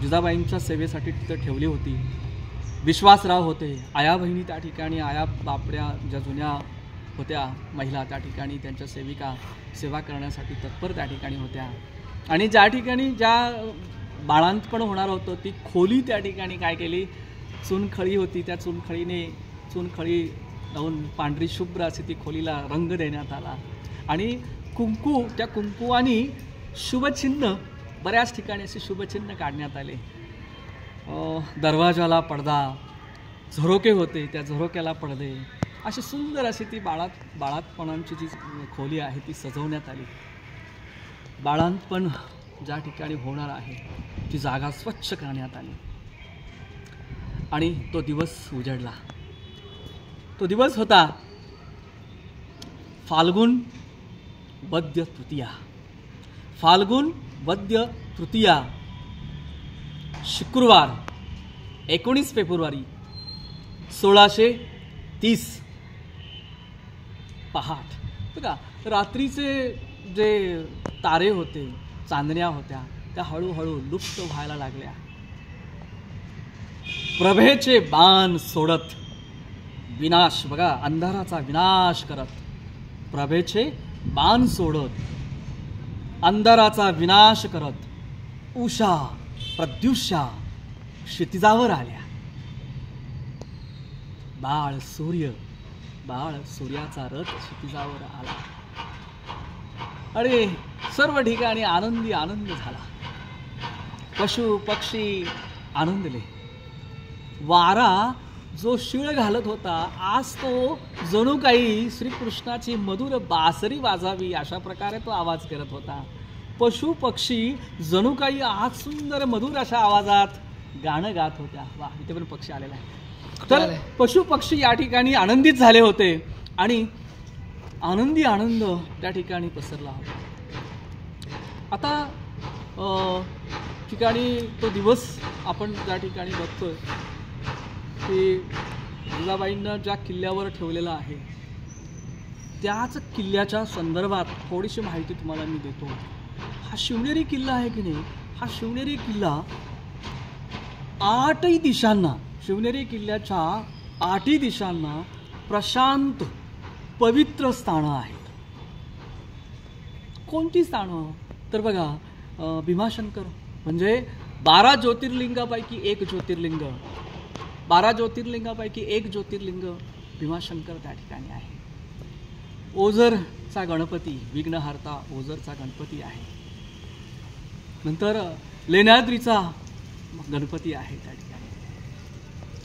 जिजाबाईंच्या सेवेसाठी तिथं ठेवली होती. विश्वासराव होते, आया बहिणी त्या ठिकाणी, आया बापड्या ज्या जुन्या होत्या महिला त्या ठिकाणी त्यांच्या सेवा करण्यासाठी तत्पर त्या ठिकाणी होत्या. आणि ज्या ठिकाणी ज्या बाळांतपण होणार होतं ती खोली त्या ठिकाणी काय केली, चुनखळी होती, त्या चुनखळी लावून पांढरी शुभ्र अशी ती खोलीला रंग देण्यात आला. आणि त्या कुंकुवानी शुभचिन्ह बऱ्याच ठिकाणी असे शुभचिन्ह काढण्यात आले. दरवाजाला पडदा, झरोके होते, त्या झरोक्याला पडदे, अशी सुंदर अशी ती बाळातपणांची जी खोली आहे ती सजवण्यात आली. बाळांतपण ज्या ठिकाणी होणार आहे ती जागा स्वच्छ करण्यात आली. आणि तो दिवस उजडला. तो दिवस होता फाल्गुन वद्य तृतीया, शुक्रवार 19 फेब्रुवारी 1630 पहाट. बघा, रात्रीचे जे तारे होते, चांदण्या होत्या, त्या हळूहळू लुप्त व्हायला लागल्या. प्रभेचे बाण सोडत विनाश, बघा, अंधाराचा विनाश करत, प्रभेचे बाण सोडत अंधाराचा विनाश करत उषा प्रत्युषा क्षितिजावर आल्या. बाळ सूर्याचा रथ क्षितिजावर आला. अरे, सर्व ठिकाणी आनंद झाला. पशु पक्षी आनंदले. वारा जो शिळ घालत होता आज तो जणू काही श्रीकृष्णाची मधुर बासरी वाजावी अशा प्रकारे तो आवाज करत होता. पशु पक्षी जणू काही आज सुंदर मधुर अशा आवाजात गाणं गात होत्या. वा, इथे पण पक्षी आलेला आहे. तर पशु पक्षी या ठिकाणी आनंदित झाले होते आणि आनंद त्या ठिकाणी पसरला होता. आता ठिकाणी तो दिवस आपण ज्या ठिकाणी बघतोय की जिजाबाईंना ज्या किल्ल्यावर ठेवलेला आहे त्याच किल्ल्याच्या संदर्भात थोडीशी माहिती तुम्हाला मी देतो. हा शिवनेरी किल्ला आहे की नाही, हा शिवनेरी किल्ला 8 दिशांना, शिवनेरी किल्ल्याच्या 8 दिशांना प्रशांत पवित्र स्थानं आहेत. कोणती स्थानं? तर बघा, भीमाशंकर म्हणजे 12 ज्योतिर्लिंगापैकी एक ज्योतिर्लिंग, 12 ज्योतिर्लिंगापैकी एक ज्योतिर्लिंग भीमाशंकर त्या ठिकाणी आहे. ओझरचा गणपती, विघ्नहर्ता ओझरचा गणपती आहे. नंतर लेण्याद्रीचा गणपती आहे त्या ठिकाणी.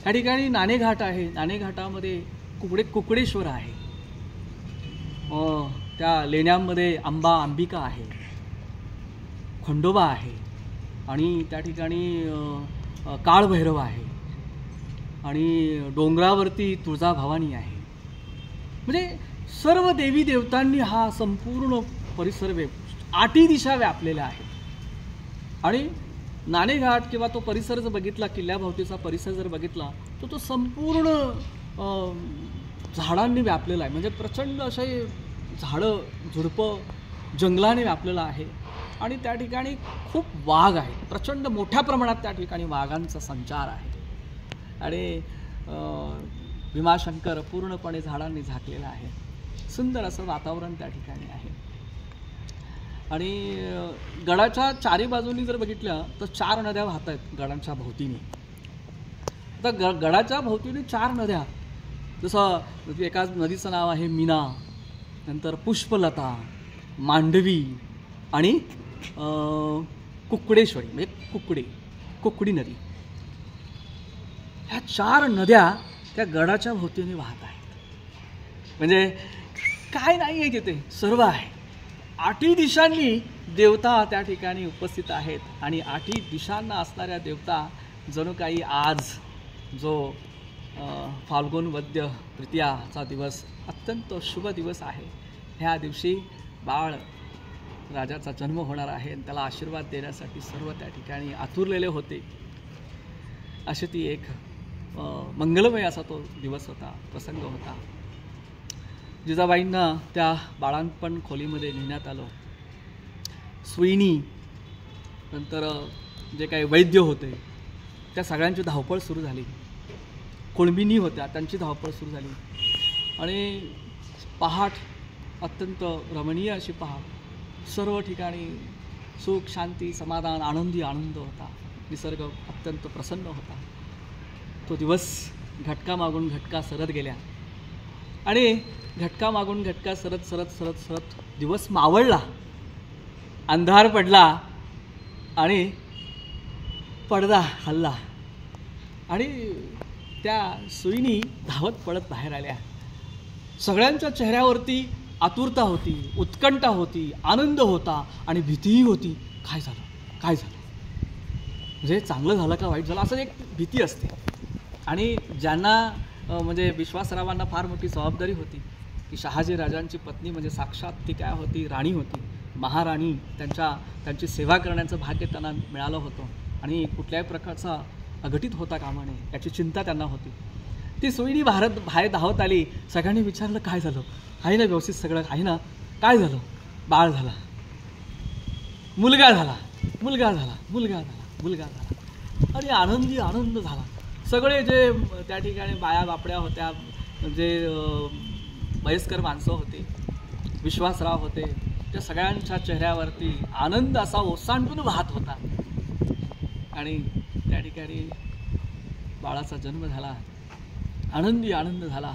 त्या ठिकाणी नाणेघाट आहे. नाणेघाटामध्ये कुकडेश्वर आहे. त्या लेण्यांमध्ये अंबिका आहे, खंडोबा आहे आणि त्या ठिकाणी काळभैरव आहे आणि डोंगरावरती तुळजाभवानी आहे. म्हणजे सर्व देवी देवतांनी हा संपूर्ण परिसर 8 दिशा व्यापलेल्या आहेत. आणि नाणेघाट किंवा तो परिसर जर बघितला, किल्ल्याभोवतीचा परिसर जर बघितला तर तो संपूर्ण झाडांनी व्यापलेला आहे. म्हणजे प्रचंड असे झाडं झुडपं जंगलाने व्यापलेलं आहे. आणि त्या ठिकाणी खूप वाघ आहेत, प्रचंड मोठ्या प्रमाणात त्या ठिकाणी वाघांचा संचार आहे. आणि भीमाशंकर पूर्णपणे झाडांनी झाकलेला आहे. सुंदर असं वातावरण त्या ठिकाणी आहे. आणि गडाच्या चारी बाजूनी जर बघितलं तर 4 नद्या वाहत आहेत गडांच्या भोवतीने. आता गडाच्या भोवतीने 4 नद्या, जसं एका नदीचं नाव आहे मीना, नंतर पुष्पलता, मांडवी आणि कुकडेश्वरी म्हणजे कुकडी नदी. ह्या 4 नद्या त्या गडाच्या भोवतीने वाहत आहेत. म्हणजे काय नाही आहे तिथे, सर्व आहे. 8 दिशांनी देवता त्या ठिकाणी उपस्थित आहेत आणि 8 दिशांना असणाऱ्या देवता जणू काही आज जो फाल्गुन वद्य तृतीयाचा दिवस अत्यंत शुभ दिवस आहे, ह्या दिवशी बाळ राजाचा जन्म होणार आहे आणि त्याला आशीर्वाद देण्यासाठी सर्व त्या ठिकाणी आतुरलेले होते. अशी ती एक मंगलमय असा तो दिवस होता, प्रसंग होता. जिजाबाईंना त्या बाळंतपण खोलीमध्ये नेण्यात आलं. सुईणी, नंतर जे काही वैद्य होते त्या सगळ्यांची धावपळ सुरू झाली. कुळबिनी होत्या, त्यांची धावपळ सुरू झाली. आणि पहाट अत्यंत रमणीय अशी पहाट, सर्व ठिकाणी सुख, शांती, समाधान, आनंद होता. निसर्ग अत्यंत प्रसन्न होता. तो दिवस घटका मागून घटका सरत गेल्या आणि घटका मागून घटका सरत दिवस मावळला, अंधार पडला आणि पडदा हल्ला आणि त्या सुईणी धावत पडत बाहेर आल्या. सगळ्यांच्या चेहऱ्यावरती आतुरता होती, उत्कंठा होती, आनंद होता आणि भीतीही होती. काय झालं म्हणजे चांगलं झालं का वाईट झालं, असं एक भीती असते. आणि ज्यांना म्हणजे विश्वासरावांना फार मोठी जबाबदारी होती की शहाजी राजांची पत्नी म्हणजे साक्षात ती काय होती, राणी होती, महाराणी. त्यांची सेवा करण्याचं भाग्य त्यांना मिळालं होतं आणि कुठल्याही प्रकारचा अघटित होता कामा नये याची चिंता त्यांना होती. ती सुईणी बाहेर धावत आली. सगळ्यांनी विचारलं काय झालं, आहे ना व्यवस्थित सगळं, आहे ना, काय झालं. बाळ झाला, मुलगा झाला आणि आनंद झाला. सगळे जे त्या ठिकाणी बाया बापड्या होत्या, जे वयस्कर माणसं होती, विश्वासराव होते, त्या सगळ्यांच्या चेहऱ्यावरती आनंद असा ओसांडून वाहत होता. आणि त्या ठिकाणी बाळाचा जन्म झाला, आनंद झाला.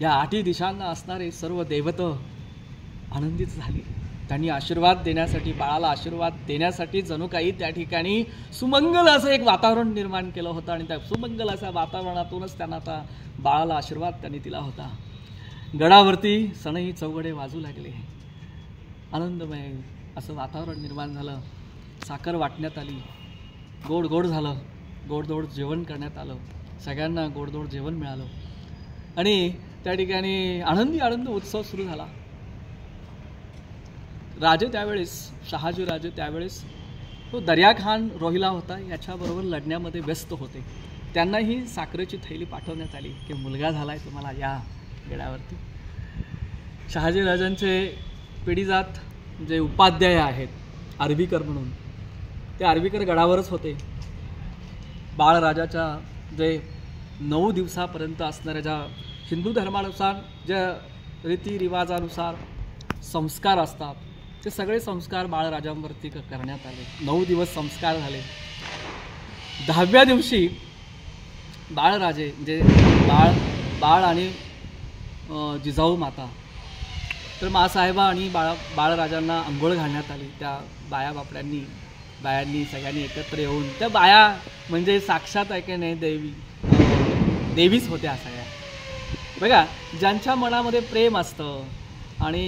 या 8 दिशांना असणारे सर्व दैवत आनंदित झाली. त्यांनी आशीर्वाद देण्यासाठी, बाळाला आशीर्वाद देण्यासाठी जणू काही त्या ठिकाणी सुमंगल असं एक वातावरण निर्माण केलं होतं आणि त्या सुमंगल अशा वातावरणातूनच त्यांना आता बाळाला आशीर्वाद त्यांनी दिला होता. गडावरती सणही चौघडे वाजू लागले, आनंदमय असं वातावरण निर्माण झालं. साखर वाटण्यात आली, गोड झालं, गोडधोड जेवण करण्यात आलं, सगळ्यांना गोडधोड जेवण मिळालं आणि त्या ठिकाणी आनंदी उत्सव सुरू झाला. राजे त्यावेळेस, शहाजी राजे त्यावेळेस तो दर्याखान रोहिला होता, याच्याबरोबर लढण्यामध्ये व्यस्त होते. त्यांनाही साखरेची थैली पाठवण्यात आली की मुलगा झाला आहे तुम्हाला या गडावरती. शहाजी राजांचे पिढीजात जे उपाध्याय आहेत आर्वीकर म्हणून, ते आर्वीकर गडावरच होते. बाळराजाच्या जे 9 दिवसापर्यंत असणाऱ्या ज्या हिंदू धर्मानुसार ज्या रीतिरिवाजानुसार संस्कार असतात, ते सगळे संस्कार बाळराजांवरती करण्यात आले. 9 दिवस संस्कार झाले. 10व्या दिवशी बाळराजे म्हणजे बाळ आणि जिजाऊ माता, तर मासाहेबा आणि बाळराजांना आंघोळ घालण्यात आली. त्या बायांनी सगळ्यांनी एकत्र येऊन, त्या बाया म्हणजे साक्षात आहे नाही देवीच होत्या सगळ्या. बघा, ज्यांच्या मनामध्ये प्रेम असतं आणि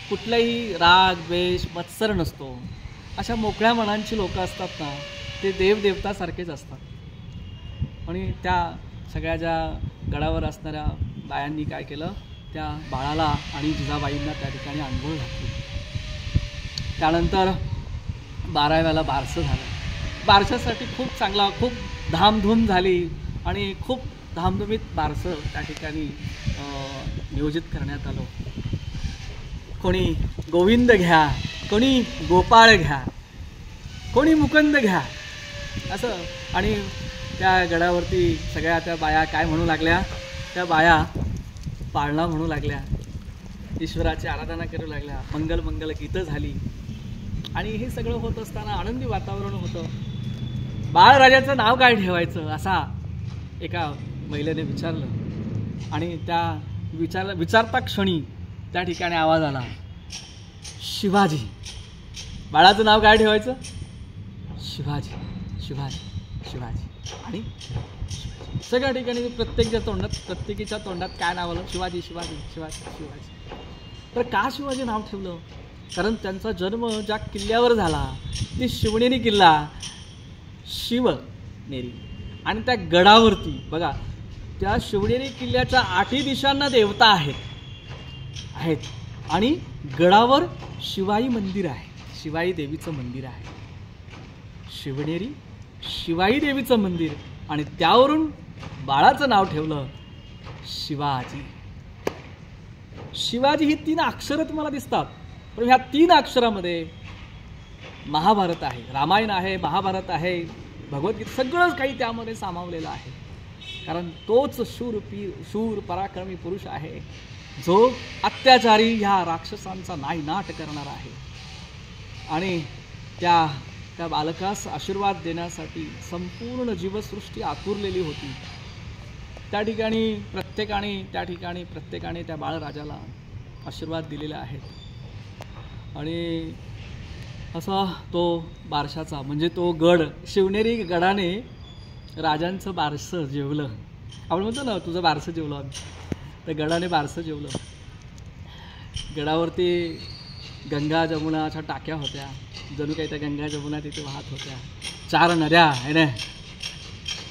कुठलाही राग द्वेष मत्सर नसतो, अशा मोकळ्या मनांची लोक असतात ना, ते देवदेवतासारखेच असतात. आणि त्या सगळ्या ज्या गडावर असणाऱ्या बायांनी काय केलं, त्या बाळाला आणि जिजाबाईंना त्या ठिकाणी आंघोळ घातली. त्यानंतर 12व्याला बारसं झालं. बारशासाठी खूप धामधूम झाली आणि खूप धामधुमीत बारसं त्या ठिकाणी नियोजित करण्यात आलं. कोणी गोविंद घ्या, कोणी गोपाळ घ्या, कोणी मुकुंद घ्या असं. आणि त्या गडावरती सगळ्या त्या बाया काय म्हणू लागल्या, त्या बाया पाळणा म्हणू लागल्या, ईश्वराची आराधना करू लागल्या, मंगल गीतं झाली. आणि हे सगळं होत असताना आनंदी वातावरण होतं. बाळराजाचं नाव काय ठेवायचं असा एका महिलेने विचारलं आणि त्या विचारता क्षणी त्या ठिकाणी आवाज आला, शिवाजी. बाळाचं नाव काय ठेवायचं? शिवाजी, शिवाजी, शिवाजी. आणि सगळ्या ठिकाणी प्रत्येकीच्या तोंडात काय नाव आलं? शिवाजी, शिवाजी, शिवाजी, शिवाजी. तर का शिवाजी नाव ठेवलं? कारण त्यांचा जन्म ज्या किल्ल्यावर झाला ती शिवनेरी किल्ला, शिवनेरी. आणि त्या गडावरती बघा, त्या शिवनेरी किल्ल्याच्या 8 दिशांना देवता आहेत आणि गडावर शिवाई मंदिर आहे, शिवाई देवीचं मंदिर आहे. शिवनेरी शिवाई देवीचं मंदिर. आणि त्यावरून बाळाचं नाव ठेवलं शिवाजी. शिवाजी ही 3 अक्षरं तुम्हाला दिसतात, पण ह्या 3 अक्षरामध्ये महाभारत आहे, रामायण आहे, महाभारत आहे, भगवद्गीता, सगळंच काही त्यामध्ये सामावलेलं आहे. कारण तोच शूर पराक्रमी पुरुष आहे जो अत्याचारी ह्या राक्षसांचा नायनाट करणार आहे. आणि त्या बालकास आशीर्वाद देण्यासाठी संपूर्ण जीवसृष्टी आतुरलेली होती. त्या ठिकाणी प्रत्येकाने त्या बाळराजाला आशीर्वाद दिलेले आहेत. आणि असा तो बारशाचा म्हणजे तो गड, शिवनेरी गडाने राजांचं बारसं जेवलं. आपण म्हणतो ना, तुझं बारसं जेवलं आम्ही, तर गडाने बारसं जेवलं. गडावरती गंगा जमुनाच्या टाक्या होत्या, जणू काही त्या गंगा जमुना तिथे वाहत होत्या. 4 नद्या आहे ना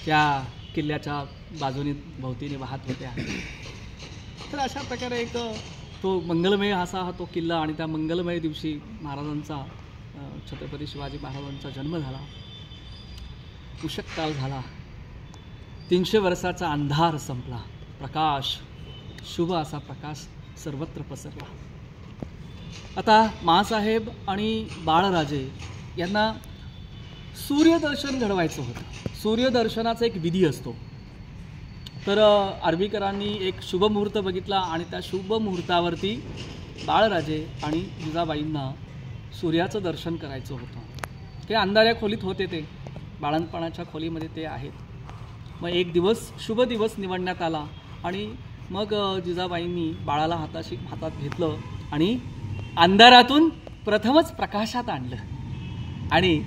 त्या किल्ल्याच्या बाजूने भोवतीने वाहत होत्या. तर अशा प्रकारे एक तो मंगलमय हा तो किल्ला. आणि त्या मंगलमय दिवशी महाराजांचा, छत्रपती शिवाजी महाराजांचा जन्म झाला. उषक्काल झाला, 300 वर्षाचा अंधार संपला, प्रकाश, शुभ असा प्रकाश सर्वत्र पसरला. आता माँसाहेब आणि बाळराजे यांना सूर्यदर्शन घडवायचं होतं. सूर्यदर्शनाचा एक विधी असतो. तर आर्वीकरांनी एक शुभमुहूर्त बघितला आणि त्या शुभमुहूर्तावरती बाळराजे आणि जिजाबाईंना सूर्याचं दर्शन करायचं होतं. ते अंधाऱ्या खोलीत होते, ते बाळंतपणाच्या खोलीमध्ये ते आहेत. मग एक दिवस शुभ दिवस निवडण्यात आला आणि मग जिजाबाईंनी बाळाला हातात घेतलं आणि अंधारातून प्रथमच प्रकाशात आणलं. आणि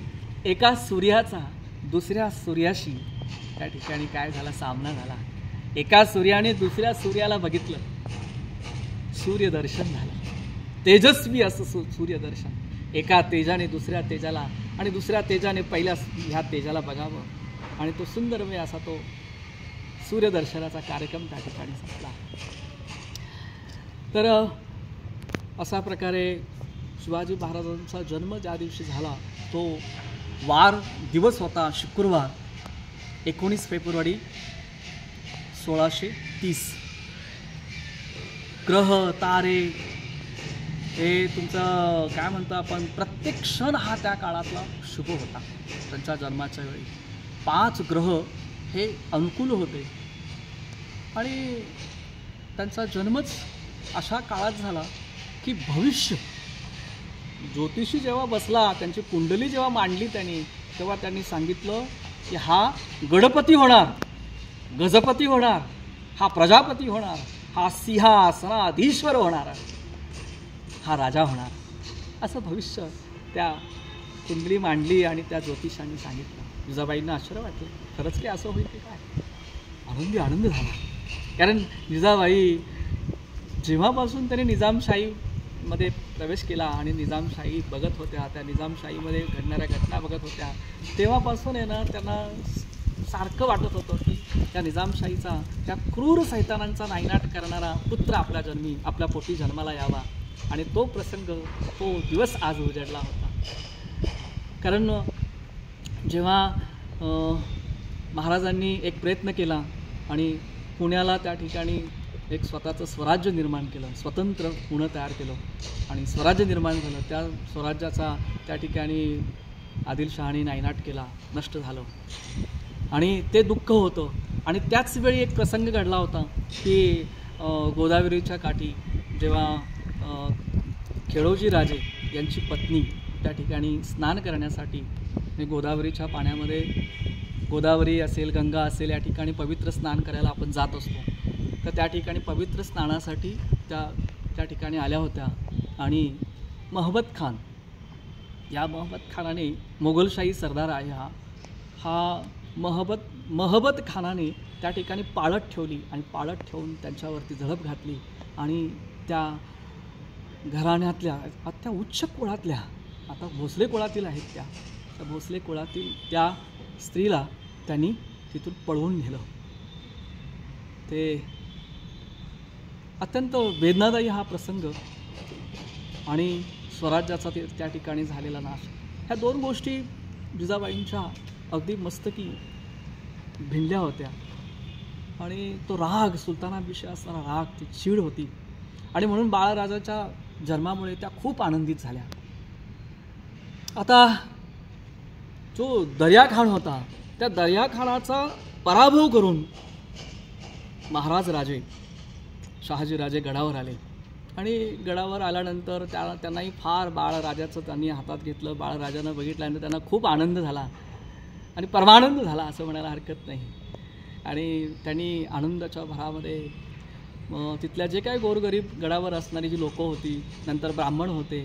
एका सूर्याचा दुसऱ्या सूर्याशी त्या ठिकाणी काय झाला, सामना झाला. एका सूर्याने दुसऱ्या सूर्याला बघितलं, सूर्यदर्शन झालं. तेजस्वी असं सूर्यदर्शन. एका तेजाने दुसऱ्या तेजाला आणि दुसऱ्या तेजाने पहिल्या ह्या तेजाला बघावं. आणि तो सुंदरमय असा तो सूर्यदर्शनाचा कार्यक्रम त्या ठिकाणी संपला. तर अशा प्रकारे शिवाजी महाराजांचा जन्म ज्या दिवशी झाला तो दिवस होता शुक्रवार, 19 फेब्रुवारी 1630. ग्रह तारे हे तुमचं काय म्हणतो आपण, प्रत्येक क्षण हा त्या काळातला शुभ होता. त्यांच्या जन्माच्या वेळी 5 ग्रह हे अनुकूल होते. आणि त्यांचा जन्मच अशा काळात झाला की भविष्य ज्योतिषी जेव्हा बसला, त्यांची कुंडली जेव्हा मांडली त्यांनी, तेव्हा त्यांनी सांगितलं की हा गणपती होणार, गजपती होणार, हा प्रजापती होणार, हा सिंहासनाधीश्वर होणार, हा राजा होणार, असं भविष्य त्या कुंडली मांडली आणि त्या ज्योतिषांनी सांगितलं. जिजाबाईंना आश्चर्य वाटलं, खरंच की असं होईल की काय. आनंद झाला. कारण जिजाबाई जेव्हापासून त्यांनी निजामशाहीमध्ये प्रवेश केला आणि निजामशाही बघत होत्या, त्या निजामशाहीमध्ये घडणाऱ्या घटना बघत होत्या, तेव्हापासून आहे ना त्यांना सारखं वाटत होतं की त्या निजामशाहीचा, त्या क्रूर सैतानांचा नायनाट करणारा पुत्र आपल्या पोटी जन्माला यावा. आणि तो प्रसंग, तो दिवस आज उजडला होता. कारण जेव्हा महाराजांनी एक प्रयत्न केला आणि पुण्याला त्या ठिकाणी एक स्वतःचं स्वराज्य निर्माण केलं, स्वतंत्र पुणं तयार केलं आणि स्वराज्य निर्माण झालं. त्या स्वराज्याचा त्या ठिकाणी आदिलशहाने नायनाट केला, नष्ट झालं आणि ते दुःख होतं. आणि त्याच वेळी एक प्रसंग घडला होता की गोदावरीच्या काठी जेव्हा खेडोजी राजे यांची पत्नी त्या ठिकाणी स्नान करण्यासाठी गोदावरीच्या पाण्यामध्ये गोदावरी असेल, गंगा असेल, या ठिकाणी पवित्र स्नान करायला आपण जात असतो. तर त्या ठिकाणी पवित्र स्नानासाठी त्या ठिकाणी आल्या होत्या. आणि महबत खान, या महबत खानाने, मोगलशाही सरदार आहे हा महबत खानाने त्या ठिकाणी पाळत ठेवली आणि पाळत ठेवून त्यांच्यावरती झडप घातली. आणि त्या घराण्यातल्या, त्या उच्च कुळातल्या, आता भोसले कुळातील आहेत त्या भोसले कुळातील त्या स्त्रीला त्यांनी तिथून पळवून नेलं. ते अत्यंत वेदनादायी हा प्रसंग आणि स्वराज्याचा त्या ठिकाणी झालेला नाश, ह्या दोन गोष्टी जिजाबाईंच्या अगदी मस्तकी भिनल्या होत्या. आणि तो राग, सुलतानाविषयी असणारा राग, ती चीड होती. आणि म्हणून बाळराजाच्या जन्मामुळे त्या खूप आनंदित झाल्या. आता जो दर्याखान होता, त्या दर्याखानाचा पराभव करून महाराज राजे, शहाजीराजे गडावर आले. आणि गडावर आल्यानंतर त्यांनाही फार बाळराजाचं त्यांनी हातात घेतलं. बाळराजानं बघितल्यानंतर त्यांना खूप आनंद झाला आणि परमानंद झाला असं म्हणायला हरकत नाही. आणि त्यांनी आनंदाच्या भरामध्ये तिथल्या जे काही गोरगरीब गडावर असणारी जी लोकं होती, नंतर ब्राह्मण होते,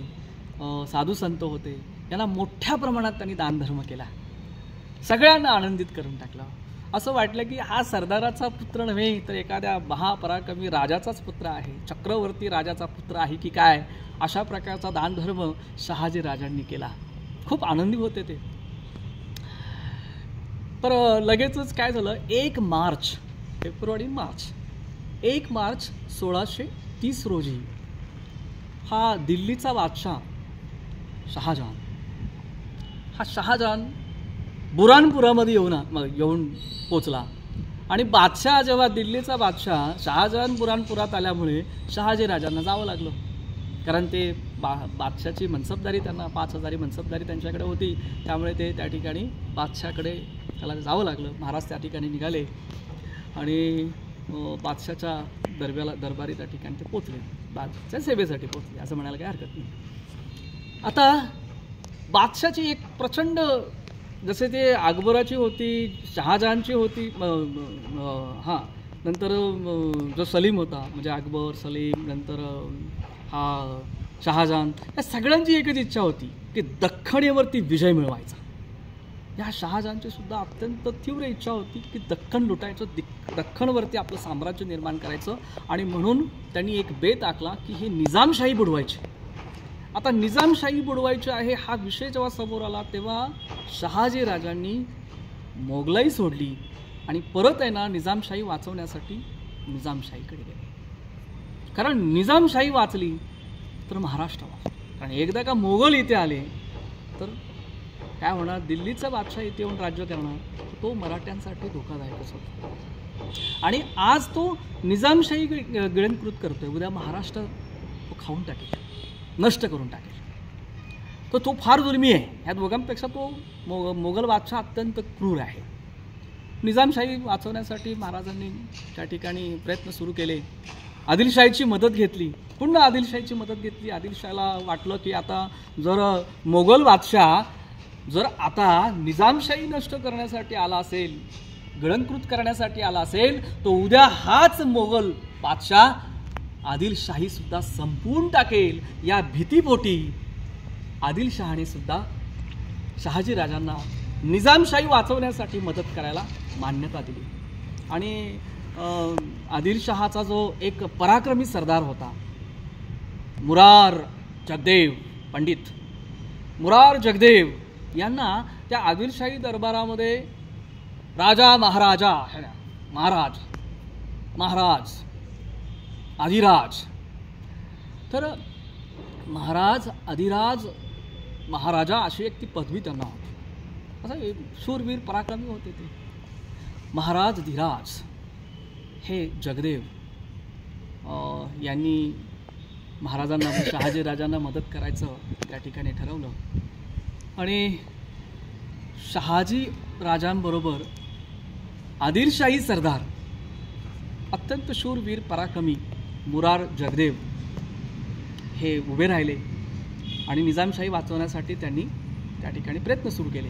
साधू संत होते, यांना मोठ्या प्रमाणात त्यांनी दानधर्म केला. सगळ्यांना आनंदित करून टाकलं. असं वाटलं की हा सरदाराचा पुत्र नव्हे तर एखाद्या महापराक्रमी राजाचाच पुत्र आहे, चक्रवर्ती राजाचा पुत्र आहे की काय, अशा प्रकारचा दानधर्म शहाजी राजांनी केला. खूप आनंदी होते ते. तर लगेचच काय झालं, 1 मार्च 1630 रोजी हा दिल्लीचा बादशाह शहाजहान बुरानपुरामध्ये येऊन पोचला. आणि बादशाह, जेव्हा दिल्लीचा बादशाह शहाजहान बुरानपुरात आल्यामुळे शहाजी राजांना जावं लागलं. कारण ते बादशाची मनसबदारी, त्यांना 5000 मनसबदारी त्यांच्याकडे होती. त्यामुळे ते त्या ठिकाणी बादशाकडे त्याला जावं लागलं. महाराज त्या ठिकाणी निघाले आणि बादशाच्या दरबारी त्या ठिकाणी ते पोचले, बादशाच्या सेवेसाठी पोचले असं म्हणायला काही हरकत नाही. आता बादशाची एक प्रचंड, जसे ते अकबराची होती, शहाजहानची होती, नंतर जो सलीम होता, म्हणजे अकबर, सलीम, नंतर हा शहाजहान, या सगळ्यांची एकच इच्छा होती की दख्खणीवरती विजय मिळवायचा. या शहाजहानची सुद्धा अत्यंत तीव्र इच्छा होती की दख्खन लुटायचं, दख्खनवरती आपलं साम्राज्य निर्माण करायचं. आणि म्हणून त्यांनी एक बेत आखला की ही निजामशाही बुडवायची. आता निजामशाही बुडवायची आहे हा विषय जेव्हा समोर आला, तेव्हा शहाजी राजांनी मोगलाई सोडली आणि परत आहे ना निजामशाही वाचवण्यासाठी निजामशाहीकडे गेले. कारण निजामशाही वाचली तर महाराष्ट्र वाचला. कारण एकदा का मोगल इथे आले तर काय होणार, दिल्लीचा बादशाह इथे येऊन राज्य करणार, तो मराठ्यांसाठी धोकादायकच होता. आणि आज तो निजामशाही गिळंकृत करतोय, उद्या महाराष्ट्र तो खाऊन टाकेल, नष्ट करून टाकेल. तर तो फार जुलमी आहे. ह्या दोघांपेक्षा तो मोगल बादशाह अत्यंत क्रूर आहे. निजामशाही वाचवण्यासाठी महाराजांनी त्या ठिकाणी प्रयत्न सुरू केले. आदिलशाहीची मदत घेतली, पुन्हा आदिलशाहीची मदत घेतली. आदिलशाहीला वाटलं की आता जर मोगल बादशाह जर आता निजामशाही नष्ट करण्यासाठी आला असेल, गिळंकृत करण्यासाठी आला असेल, तो उद्या हाच मोगल बादशाह आदिलशाही सुद्धा संपवून टाकेल. या भीतीपोटी आदिलशहाने सुद्धा शहाजी राजांना निजामशाही वाचवण्यासाठी मदत करायला मान्यता दिली. आणि आदिलशहाचा जो एक पराक्रमी सरदार होता, मुरार जगदेव, पंडित मुरार जगदेव यांना त्या आदिलशाही दरबारामध्ये राजा, महाराजा, महाराज, अधिराज, तर महाराज, अधिराज, महाराजा अशी एक ती पदवी त्यांना होती. असं शूरवीर पराक्रमी होते ते. महाराज धीराज हे जगदेव यांनी महाराजांना, शहाजी राजांना मदत करायचं त्या ठिकाणी ठरवलं. आणि शहाजी राजांबरोबर आदिलशाही सरदार, अत्यंत शूरवीर पराक्रमी मुरार जगदेव हे उभे राहिले आणि निजामशाही वाचवण्यासाठी त्यांनी त्या ठिकाणी प्रयत्न सुरू केले.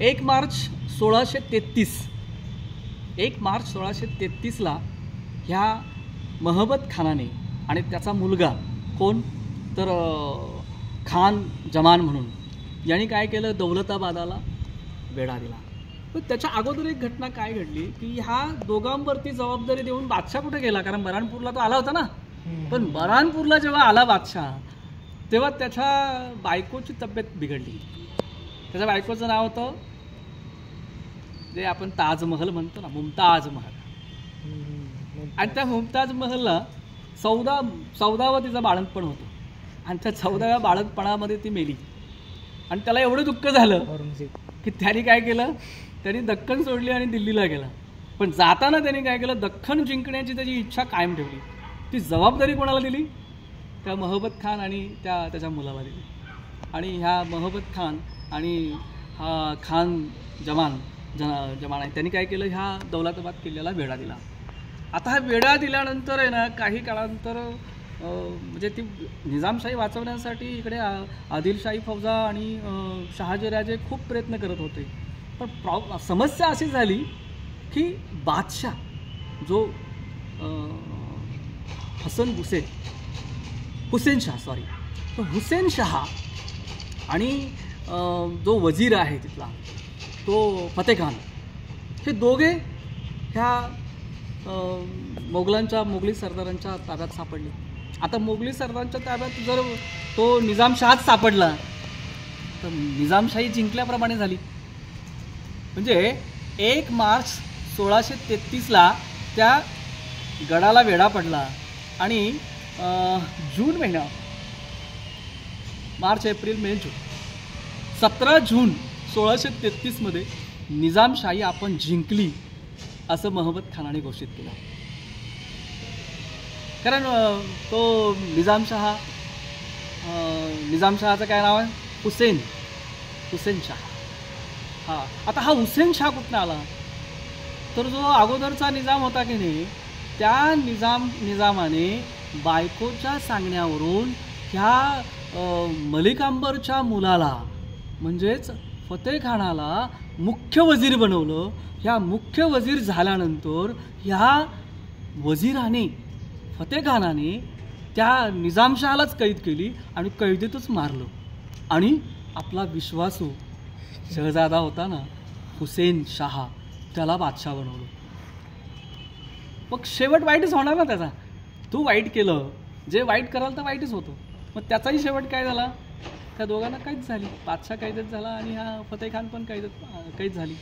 1 मार्च 1633 1 मार्च 1633ला ह्या महबत खानाने आणि त्याचा मुलगा कोण तर खान जमान म्हणून यांनी काय केलं, दौलताबादाला वेढा दिला. पण त्याच्या अगोदर एक घटना काय घडली की ह्या दोघांवरती जबाबदारी देऊन बादशाह कुठे गेला, कारण बऱ्हाणपूरला तो आला होता ना. पण बऱ्हाणपूरला जेव्हा आला बादशाह तेव्हा त्याच्या बायकोची तब्येत बिघडली. त्याच्या बायकोचं नाव होतं जे आपण ताजमहल म्हणतो ना, मुमताज महल. आणि त्या मुमताज महलला 14वं तिचं बाळंतपण होतं आणि त्या 14व्या बाळंतपणामध्ये ती मेली. आणि त्याला एवढं दुःख झालं की त्याने काय केलं, त्यांनी दख्खन सोडली आणि दिल्लीला गेला. पण जाताना त्यांनी काय केलं, दख्खन जिंकण्याची त्याची इच्छा कायम ठेवली. ती जबाबदारी कोणाला दिली, त्या महबत खान आणि त्याच्या मुलाला दिली. आणि ह्या महबत खान आणि हा खान जमान आहे त्यांनी काय केलं, ह्या दौलताबाद किल्ल्याला वेढा दिला. आता हा वेढा दिल्यानंतर आहे ना, काही काळानंतर म्हणजे ती निजामशाही वाचवण्यासाठी इकडे आदिलशाही फौजा आणि शहाजीराजे खूप प्रयत्न करत होते. पण समस्या अशी झाली की बादशाह जो हुसेन शाह आणि जो वजीर आहे तिथला तो फतेह खान, हे दोघे ह्या मोगली सरदारांच्या ताब्यात सापडले. आता मोगली सरदारांच्या ताब्यात जर तो निजामशाहच सापडला तर निजामशाही जिंकल्याप्रमाणे झाली. म्हणजे 1 मार्च 1633ला त्या गडाला वेढा पडला आणि जून महिना, मार्च एप्रिल मे जून, 17 जून 1633मध्ये निजामशाही आपण जिंकली असं महबत खानाने घोषित केलं. कारण तो निजामशहाचं काय नाव आहे, हुसेन शाह. हां, आता हा हुसेन शाह कुठनं आला, तर जो अगोदरचा निजाम होता की नाही, त्या निजामाने बायकोच्या सांगण्यावरून ह्या मलिक अंबरच्या मुलाला म्हणजेच फतेह खानाला मुख्य वजीर बनवलं. ह्या मुख्य वजीर झाल्यानंतर ह्या वजीराने फतेह खानाने त्या निजामशहालाच कैद केली आणि कैदेतच मारलं आणि आपला विश्वासू शहजादा होता ना हुसेन शाह, त्याला बादशाह बनवलं. मग शेवट वाईटच होणार ना त्याचा. तू वाईट केलं, जे वाईट कराल तर वाईटच होतं. मग त्याचाही शेवट काय झाला, त्या दोघांना कैद झाली. बादशाह कैदेत झाला आणि हा फतेह खान पण कैद झाली.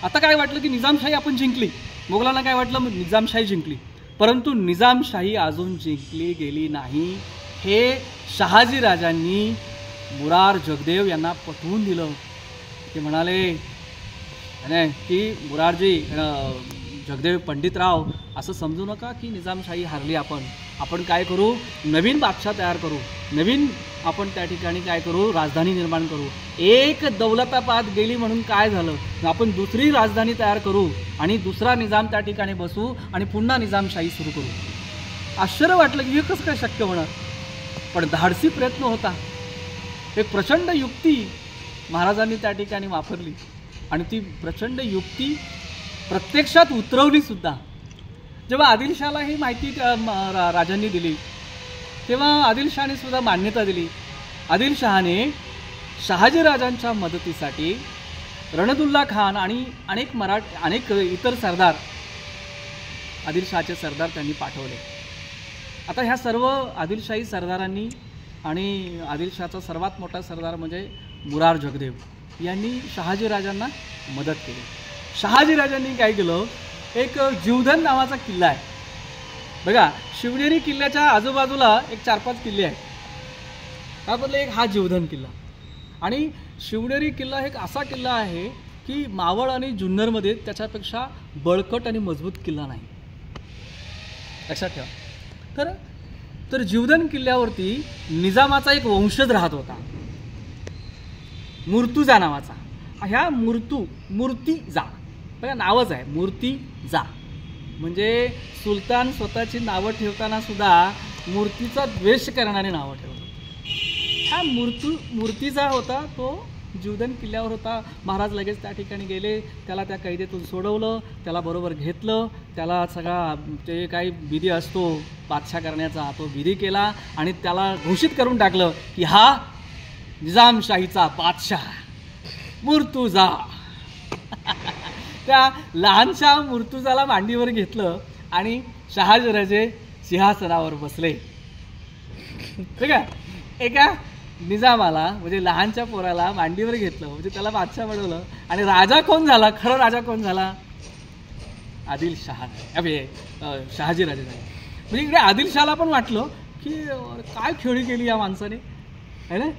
आता काय वाटलं की निजामशाही आपण जिंकली, मोगलांना काय वाटलं निजामशाही जिंकली, परंतु निजामशाही अजून जिंकली गेली नाही. हे शहाजी राजांनी मुरार जगदेव यांना पटवून दिलं. ते म्हणाले की मुरारजी जगदेव पंडितराव, असं समजू नका की निजामशाही हारली. आपण काय करू, नवीन बादशाह तयार करू, नवीन आपण त्या ठिकाणी काय करू, राजधानी निर्माण करू. एक दौलताबाद गेली म्हणून काय झालं, आपण दुसरी राजधानी तयार करू आणि दुसरा निजाम त्या ठिकाणी बसू आणि पुन्हा निजामशाही सुरू करू. आश्चर्य वाटलं की हे कसं काय शक्य होणार, पण धाडसी प्रयत्न होता. एक प्रचंड युक्ती महाराजांनी त्या ठिकाणी वापरली आणि ती प्रचंड युक्ती प्रत्यक्षात उतरवली सुद्धा. जेव्हा आदिलशहाला ही माहिती राजांनी दिली तेव्हा आदिलशहाने सुद्धा मान्यता दिली. आदिलशहाने शहाजीराजांच्या मदतीसाठी रणदुल्ला खान आणि अनेक इतर सरदार, आदिलशहाचे सरदार त्यांनी पाठवले. आता ह्या सर्व आदिलशाही सरदारांनी आणि आदिलशहाचा सर्वात मोठा सरदार म्हणजे मुरार जगदेव यांनी शहाजीराजांना मदत केली. शहाजीराजांनी काय केलं, एक जीवधन नावाचा किल्ला आहे बघा, शिवनेरी किल्ल्याच्या आजूबाजूला एक 4-5 किल्ले आहेत. त्याबद्दल एक हा जीवधन किल्ला. आणि शिवनेरी किल्ला एक असा किल्ला आहे की मावळ आणि जुन्नरमध्ये त्याच्यापेक्षा बळकट आणि मजबूत किल्ला नाही, लक्षात ठेवा. तर जीवधन किल्ल्यावरती निजामाचा एक वंशज राहत होता, मूर्तुजा नावाचा. ह्या मूर्तिजा बघा नावच आहे, मूर्तिजा म्हणजे सुलतान स्वतःची नावं ठेवताना सुद्धा मूर्तीचा द्वेष करणारे नावं ठेवतात. हा मूर्तिजा होता तो जीवदान किल्ल्यावर होता. महाराज लगेच त्या ठिकाणी गेले, त्याला त्या कैदेतून सोडवलं, त्याला बरोबर घेतलं, त्याला सगळा जे काही विधी असतो बादशाह करण्याचा तो विधी केला आणि त्याला घोषित करून टाकलं की हा निजामशाहीचा बादशाह मुर्तुजा. त्या लहानशा मुर्तुजाला मांडीवर घेतलं आणि शहाजीराजे सिंहासनावर बसले. ठीक आहे, एका निजामाला म्हणजे लहानच्या पोराला मांडीवर घेतलं म्हणजे त्याला बादशाह बनवलं. आणि राजा कोण झाला, खरं राजा कोण झाला, आदिलशहा, शहाजीराजे झाले. म्हणजे इकडे आदिलशहाला पण वाटलं की काय खेळी केली या माणसाने, है ना.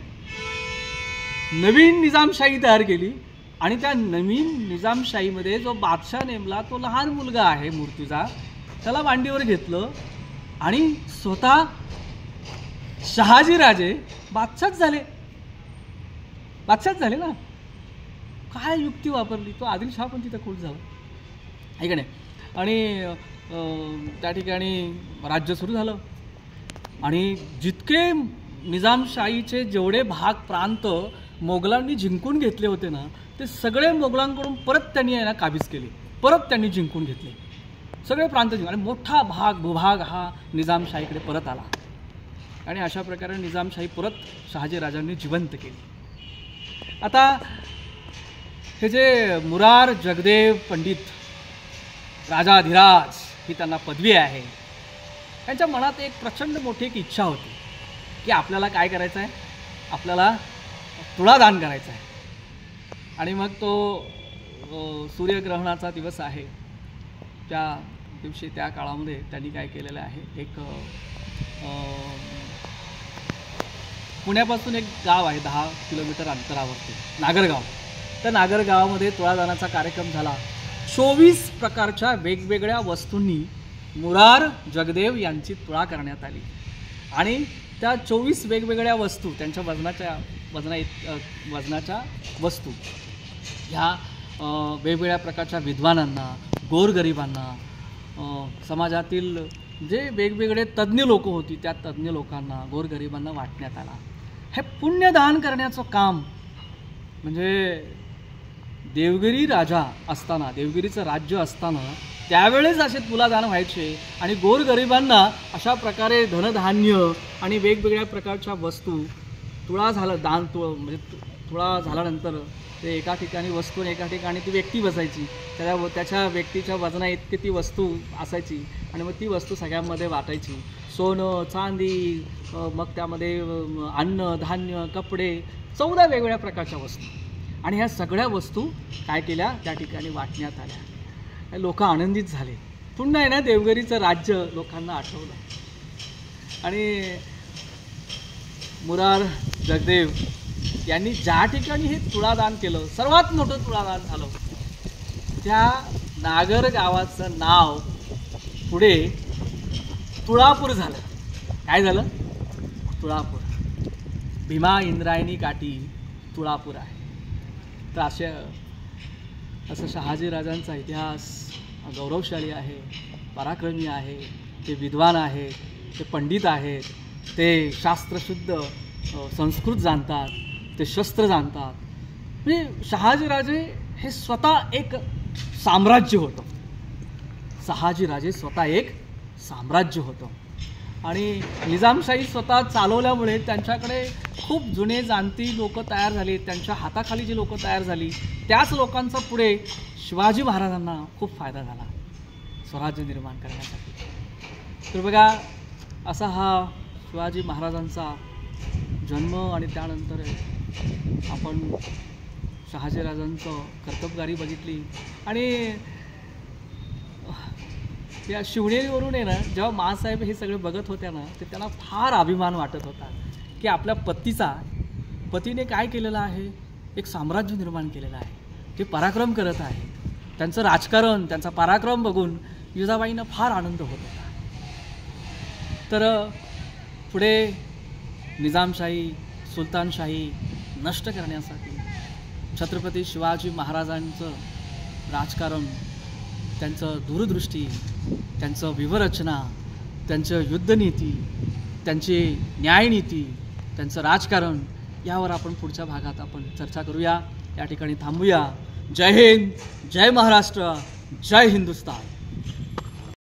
नवीन निजामशाही तयार केली आणि त्या नवीन निजामशाहीमध्ये जो बादशाह नेमला तो लहान मुलगा आहे मुर्तुजा, त्याला मांडीवर घेतलं आणि स्वतः शहाजीराजे बादशाहच झाले ना. काय युक्ती वापरली, तो आदिलशहा पण तिथं खुश झाला आहे का नाही. आणि त्या ठिकाणी राज्य सुरू झालं आणि जितके निजामशाहीचे जेवढे भाग प्रांत मोगलांनी जिंकून घेतले होते ना, ते सगळे मोगलांकडून परत त्यांनी आहे ना काबीज केले, परत त्यांनी जिंकून घेतले सगळे प्रांत जिंकून. आणि मोठा भूभाग हा निजामशाहीकडे परत आला आणि अशा प्रकारे निजामशाही परत शहाजीराजांनी जिवंत केली. आता हे जे मुरार जगदेव पंडित राजाधिराज ही त्यांना पदवी आहे, त्यांच्या मनात एक प्रचंड मोठी एक इच्छा होती की आपल्याला काय करायचं आहे, आपल्याला तुळादान करायचं आहे. आणि मग तो सूर्यग्रहणाचा दिवस आहे, त्या दिवशी त्या काळामध्ये त्यांनी काय केलेलं आहे, एक पुण्यापासून एक गाव आहे 10 किलोमीटर अंतरावरती नागरगाव. त्या नागरगावामध्ये तुळादानाचा कार्यक्रम झाला. 24 प्रकारच्या वेगवेगळ्या वस्तूंनी मुरार जगदेव यांची तुळा करण्यात आली आणि त्या 24 वेगवेगळ्या वस्तू त्यांच्या वजनाच्या वस्तू ह्या वेगवेगळ्या प्रकारच्या विद्वानांना, गोरगरिबांना, समाजातील जे वेगवेगळे तज्ज्ञ लोक होती त्या तज्ज्ञ लोकांना, गोरगरिबांना वाटण्यात आला. हे पुण्यदान करण्याचं काम म्हणजे देवगिरी राजा असताना, देवगिरीचं राज्य असताना त्यावेळेस असे तुळादान व्हायचे आणि गोरगरिबांना अशा प्रकारे धनधान्य आणि वेगवेगळ्या प्रकारच्या वस्तू तुळा झालं दान म्हणजे तुळा झाल्यानंतर ते एका ठिकाणी वस्तू आणि एका ठिकाणी ती व्यक्ती बसायची, त्याच्या व्यक्तीच्या वजना इतकी ती वस्तू असायची आणि मग ती वस्तू सगळ्यांमध्ये वाटायची. सोनं, चांदी, मग त्यामध्ये अन्न, धान्य, कपडे, 14 वेगवेगळ्या प्रकारच्या वस्तू आणि ह्या सगळ्या वस्तू काय केल्या त्या ठिकाणी वाटण्यात आल्या. लोक आनंदित झाले. पुन्हा आहे ना देवगिरीचं राज्य लोकांना आठवलं आणि मुरार जगदेव यांनी ज्या ठिकाणी हे तुळादान केलं, सर्वात मोठं तुळादान झालं, त्या नागर गावाचं नाव पुढे तुळापूर झालं. काय झालं, तुळापूर. भीमा इंद्रायणी काठी तुळापूर आहे. तर असं शहाजीराजांचा इतिहास गौरवशाली आहे, पराक्रमी आहे. ते विद्वान आहेत, ते पंडित आहेत, ते शास्त्रशुद्ध संस्कृत जाणतात, ते शस्त्र जाणतात. म्हणजे शहाजीराजे हे स्वतः एक साम्राज्य होतं. शहाजीराजे स्वतः एक साम्राज्य होतं आणि निजामशाही स्वतः चालवल्यामुळे त्यांच्याकडे खूप जुने जाणती लोक तयार झाली. त्यांच्या हाताखाली जी लोक तयार झाली त्याच लोकांचा पुढे शिवाजी महाराजांना खूप फायदा झाला स्वराज्य निर्माण करण्यासाठी. तर बघा असा हा शिवाजी महाराजांचा जन्म आणि त्यानंतर आपण शहाजीराजांचं कर्तबगारी बघितली. आणि या शिवनेरीवरून आहे ना जेव्हा माँसाहेब हे सगळे बघत होत्या ना ते त्यांना फार अभिमान वाटत होता की आपल्या पतीने काय केलेलं आहे, एक साम्राज्य निर्माण केलेलं आहे, ते पराक्रम करत आहे. त्यांचं राजकारण, त्यांचा पराक्रम बघून जिजाबाईंना फार आनंद होत होता. तर पुढे निजामशाही, सुलतानशाही नष्ट करण्यासाठी छत्रपती शिवाजी महाराजांचं राजकारण, त्यांचं दूरदृष्टी, त्यांचं व्यूहरचना, त्यांचं युद्धनीती, त्यांची न्यायनीती, त्यांचं राजकारण यावर आपण पुढच्या भागात आपण चर्चा करूया. या ठिकाणी थांबूया. जय हिंद, जय महाराष्ट्र, जय हिंदुस्तान.